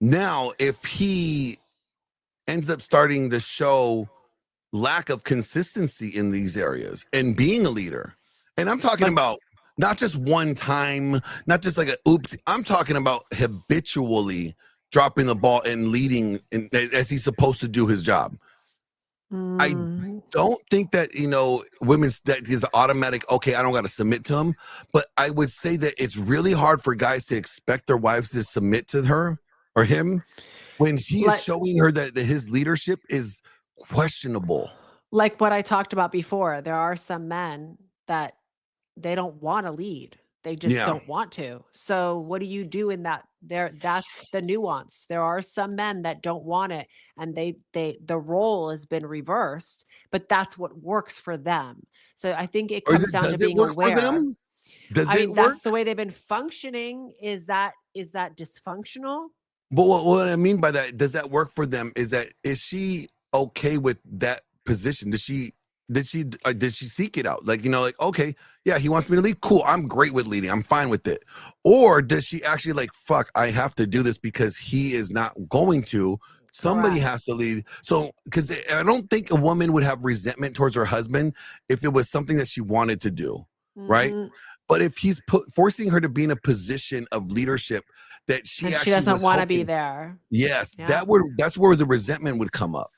Now, if he ends up starting to show lack of consistency in these areas and being a leader, and I'm talking But about not just one time, not just like a oops, I'm talking about habitually dropping the ball and leading as he's supposed to do his job. I mm, don't think that, women's that is automatic, okay, I don't got to submit to him. But I would say that it's really hard for guys to expect their wives to submit to her or him when he is like showing her that his leadership is questionable. like what I talked about before, there are some men that they don't want to lead. They just Yeah. don't want to. So what do you do in that? That's the nuance. There are some men that don't want it and the role has been reversed, but that's what works for them. So I think it Or comes down to does it being work for aware. them? Does I it mean, work? that's the way they've been functioning. Is that dysfunctional? But what I mean by that, does that work for them? Is she okay with that position? Did she seek it out? Like, like, okay, yeah, he wants me to lead. Cool. I'm great with leading. I'm fine with it. Or does she actually like, fuck, I have to do this because he is not going to, Somebody Correct. has to lead. So, because I don't think a woman would have resentment towards her husband if it was something that she wanted to do, right? Mhm. But if he's forcing her to be in a position of leadership that she And she actually doesn't was want to be hoping, there. yes, Yeah. that's where the resentment would come up.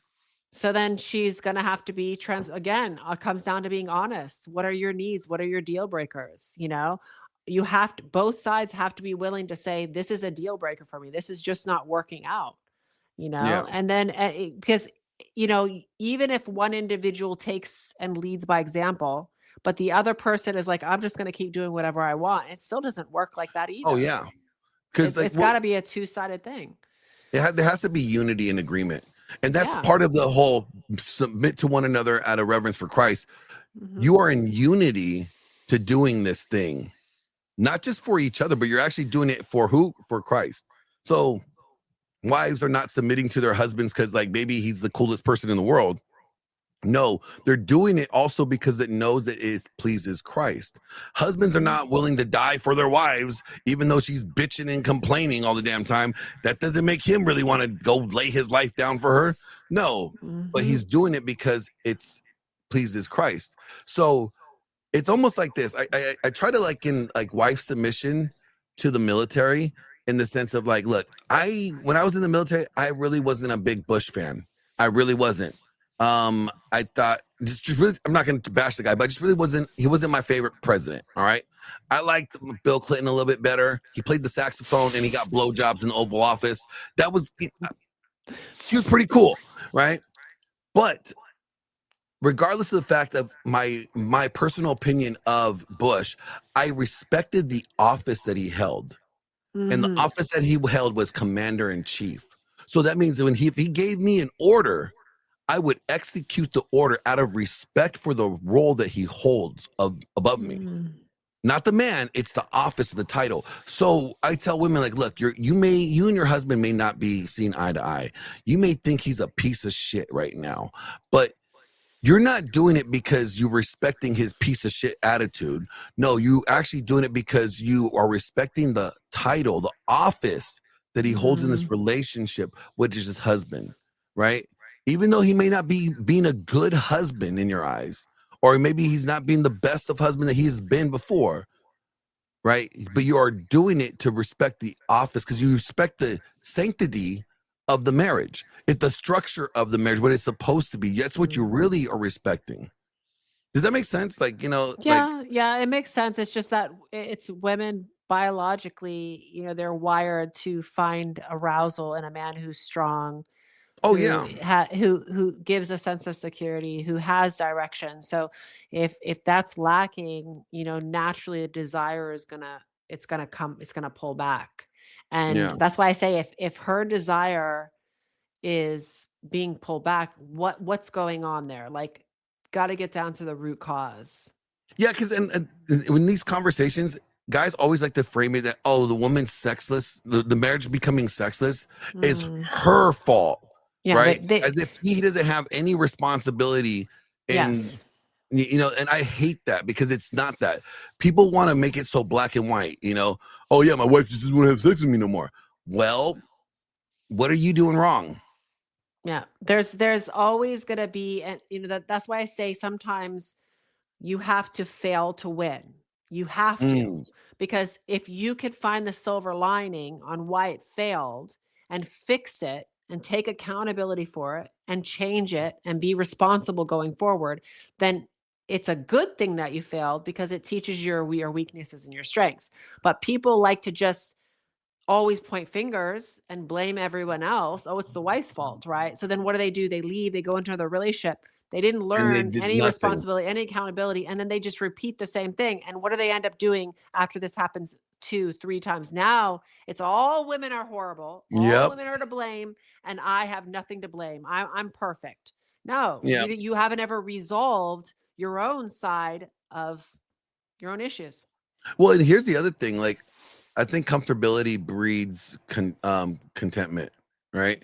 So then she's going to have to be again, it comes down to being honest. What are your needs? What are your deal breakers? You have to, both sides have to be willing to say, this is a deal breaker for me. This is just not working out, Yeah. and then because, even if one individual takes and leads by example, but the other person is like, I'm just going to keep doing whatever I want. It still doesn't work like that Oh either. yeah. Because It's got to be a two-sided thing. there has to be unity and agreement, and that's Yeah. part of the whole submit to one another out of reverence for Christ. Mhm. You are in unity to doing this thing, not just for each other, but you're actually doing it for who? For Christ. So wives are not submitting to their husbands because like maybe he's the coolest person in the world. No, they're doing it also because it knows that it pleases Christ. Husbands are Mhm. not willing to die for their wives, even though she's bitching and complaining all the damn time. That doesn't make him really want to go lay his life down for her. No, but Mhm. he's doing it because it's pleases Christ. So it's almost like this. I try to liken like wife submission to the military in the sense of like, look, when I was in the military, I really wasn't a big Bush fan. I really wasn't. I thought just really, I'm not going to bash the guy, but just really he wasn't my favorite president. All right. I liked Bill Clinton a little bit better. He played the saxophone and he got blowjobs in the Oval Office. He was pretty cool. Right. But regardless of the fact of my personal opinion of Bush, I respected the office that he held. And the Mhm. office that he held was commander in chief. So that means when if he gave me an order, I would execute the order out of respect for the role that he holds above me. Mm. Not the man, it's the office, the title. So I tell women like, look, you and your husband may not be seen eye to eye. You may think he's a piece of shit right now, but you're not doing it because you're respecting his piece of shit attitude. No, you actually doing it because you are respecting the title, the office that he holds in this Mhm. relationship, which is his husband, right? Even though he may not be being a good husband in your eyes, or maybe he's not being the best of husband that he's been before, right? But you are doing it to respect the office because you respect the sanctity of the marriage. It's the structure of the marriage, what it's supposed to be. That's what you Mm. really are respecting. Does that make sense? Like, like, Yeah, it makes sense. It's just that it's women biologically, they're wired to find arousal in a man who's strong, oh yeah, who gives a sense of security, who has direction. So if that's lacking, naturally the desire is it's gonna pull back. And yeah. that's why I say if her desire is being pulled back, what's going on there? Like, got to get down to the root cause. Yeah, because and when these conversations, guys always like to frame it that, oh, the woman's sexless, the marriage becoming sexless is Mm. her fault, Yeah, right? As if he doesn't have any responsibility in, yes. and I hate that because it's not that. People want to make it so black and white, oh yeah, my wife just doesn't want to have sex with me no more. Well, what are you doing wrong? Yeah. There's always gonna be, and that's why I say sometimes you have to fail to win. You have to. Mm, Because if you could find the silver lining on why it failed and fix it and take accountability for it and change it and be responsible going forward, then it's a good thing that you failed because it teaches your weaknesses and your strengths. But people like to just always point fingers and blame everyone else. Oh, it's the wife's fault, right? So then what do? They leave, they go into another relationship. They didn't and they learn did any nothing. responsibility, any accountability, and then they just repeat the same thing. And what do they end up doing after this happens 2, 3 times? Now it's all women are horrible, all Yep. women are to blame, and I have nothing to blame. I'm perfect. No, Yeah. you haven't ever resolved your own side of your own issues. Well, and here's the other thing. Like, I think comfortability breeds contentment, right?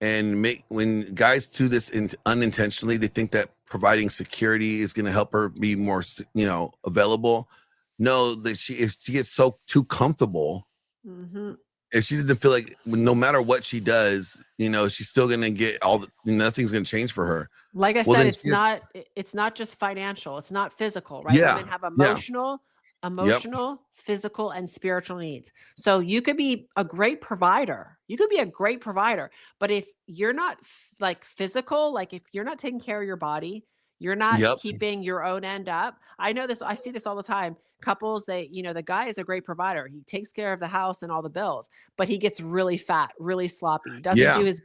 And when guys do this unintentionally, they think that providing security is going to help her be more, available. No, that if she gets so too comfortable, Mhm. if she doesn't feel like no matter what she does, she's still gonna get nothing's gonna change for her. Like I Well, said, then it's she has, not just financial. It's not physical, right? yeah, Women have yeah, yep, emotional, physical, and spiritual needs. So you could be a great provider. You could be a great provider, but if you're not like physical, like if you're not taking care of your body, you're not yep, keeping your own end up. I know this, I see this all the time. Couples, the guy is a great provider. He takes care of the house and all the bills, but he gets really fat, really sloppy, doesn't yeah. do his,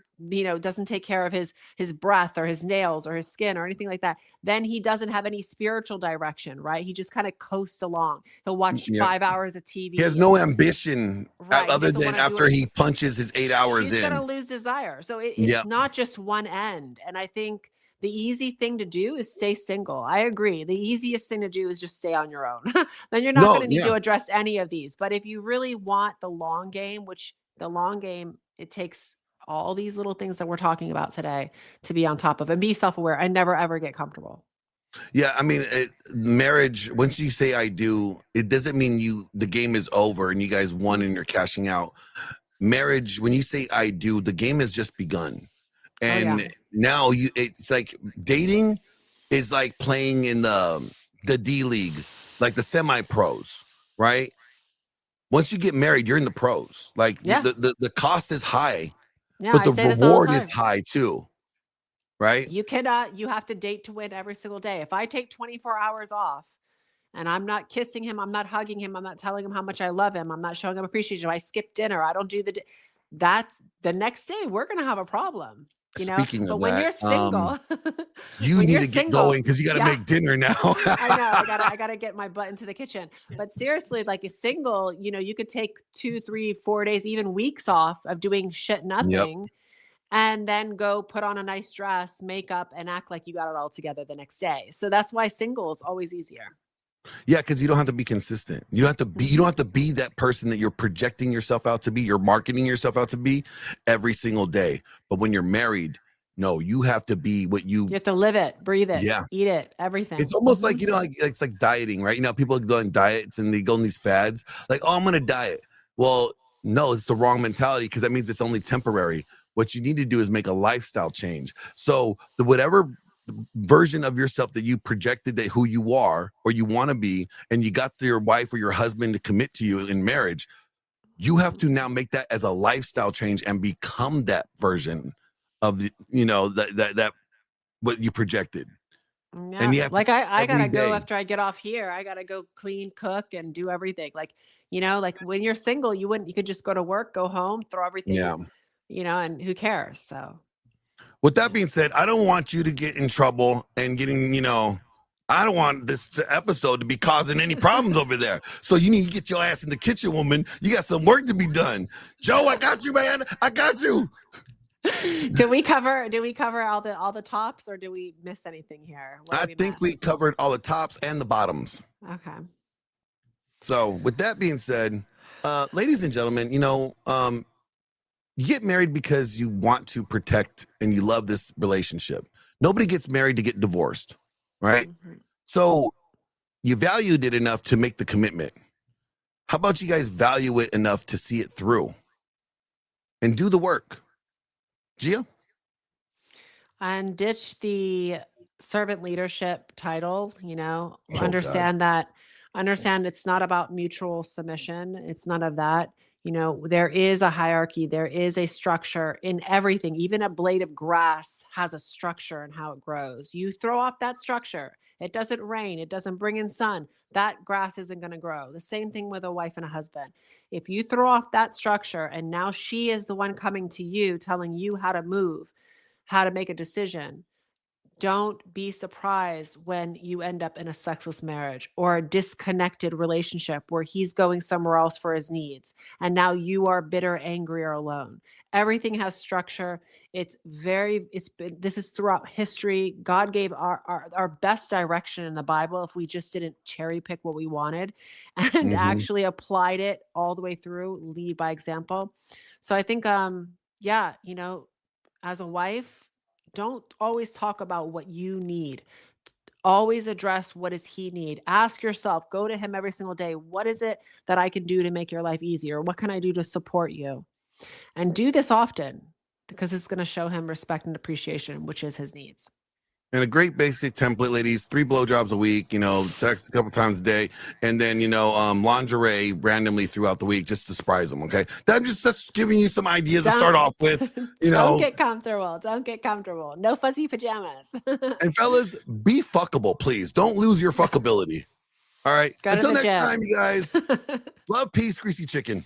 doesn't take care of his breath or his nails or his skin or anything like that. Then he doesn't have any spiritual direction, right? He just kind of coasts along. He'll watch Yep. 5 hours of He has TV. no ambition Right. He other doesn't than want to do after it. he punches his 8 hours He's going to in. lose desire. So it's Yeah. not just one end. And I think the easy thing to do is stay single. I agree. The easiest thing to do is just stay on your own. Then you're not No, going to need yeah. to address any of these. But if you really want the long game, which the long game, it takes all these little things that we're talking about today to be on top of and be self-aware and never ever get comfortable. Yeah, I mean, marriage, once you say I do, it doesn't mean the game is over and you guys won and you're cashing out. Marriage, when you say I do, the game has just begun. Oh yeah. And now it's like dating is like playing in the D League, like the semi-pros, right? Once you get married, you're in the pros. Like Yeah. the cost is high, Yeah. but I the say this all the reward time. is high too, right? You have to date to win every single day. If I take 24 hours off and I'm not kissing him, I'm not hugging him, I'm not telling him how much I love him, I'm not showing him appreciation, I skip dinner, I don't do that's the next day we're going to have a problem, Speaking but of when that, you're single, you when need you're to get single, going because you got to yeah, make dinner now. I know. I gotta get my butt into the kitchen. But seriously, like a single, you could take 2, 3, 4 days, even weeks off of doing shit Yep. nothing, and then go put on a nice dress, makeup, and act like you got it all together the next day. So that's why single is always easier. Yeah, because you don't have to be consistent. You don't have to be that person that you're projecting yourself out to be, you're marketing yourself out to be every single day. But when you're married, no, you have to be what You have to live it, breathe it, yeah. eat it, everything. It's almost like, like it's like dieting, right? People go on diets and they go on these fads, like, oh, I'm gonna diet. Well, no, it's the wrong mentality because that means it's only temporary. What you need to do is make a lifestyle change. So whatever version of yourself that you projected that who you are or you want to be, and you got your wife or your husband to commit to you in marriage, you have to now make that as a lifestyle change and become that version of the, that what you projected. Yeah. And you have to Like I every gotta go day. after I get off here. I gotta go clean, cook, and do everything. Like, like when you're single, you could just go to work, go home, throw everything, Yeah. and who cares? So With that being said, I don't want you to get in trouble and I don't want this episode to be causing any problems over there. So you need to get your ass in the kitchen, woman. You got some work to be done. Joe, I got you, man. I got you. do we cover all the tops, or do we miss anything here? What I did think miss? we covered all the tops and the bottoms. Okay. So with that being said, ladies and gentlemen, you get married because you want to protect and you love this relationship. Nobody gets married to get divorced, right? Mm-hmm. So you valued it enough to make the commitment. How about you guys value it enough to see it through and do the work? Gia? And ditch the servant leadership title, God. understand it's not about mutual submission. It's none of that. There is a hierarchy, there is a structure in everything. Even a blade of grass has a structure and how it grows. You throw off that structure, it doesn't rain, it doesn't bring in sun, that grass isn't going to grow. The same thing with a wife and a husband. If you throw off that structure and now she is the one coming to you, telling you how to move, how to make a decision, don't be surprised when you end up in a sexless marriage or a disconnected relationship where he's going somewhere else for his needs. And now you are bitter, angry, or alone. Everything has structure. This is throughout history. God gave our best direction in the Bible if we just didn't cherry pick what we wanted and actually applied it all the way through, lead by example. So I think, as a wife, don't always talk about what you need. Always address what does he need. Ask yourself, go to him every single day. What is it that I can do to make your life easier? What can I do to support you? And do this often because it's going to show him respect and appreciation, which is his needs. And a great basic template, ladies, 3 blowjobs a week, sex a couple times a day, and then, lingerie randomly throughout the week just to surprise them, okay? That's giving you some ideas to start off with, Don't get comfortable. Don't get comfortable. No fuzzy pajamas. And fellas, be fuckable, please. Don't lose your fuckability. All right. Go to Until the next gym. time, you guys. Love, peace, greasy chicken.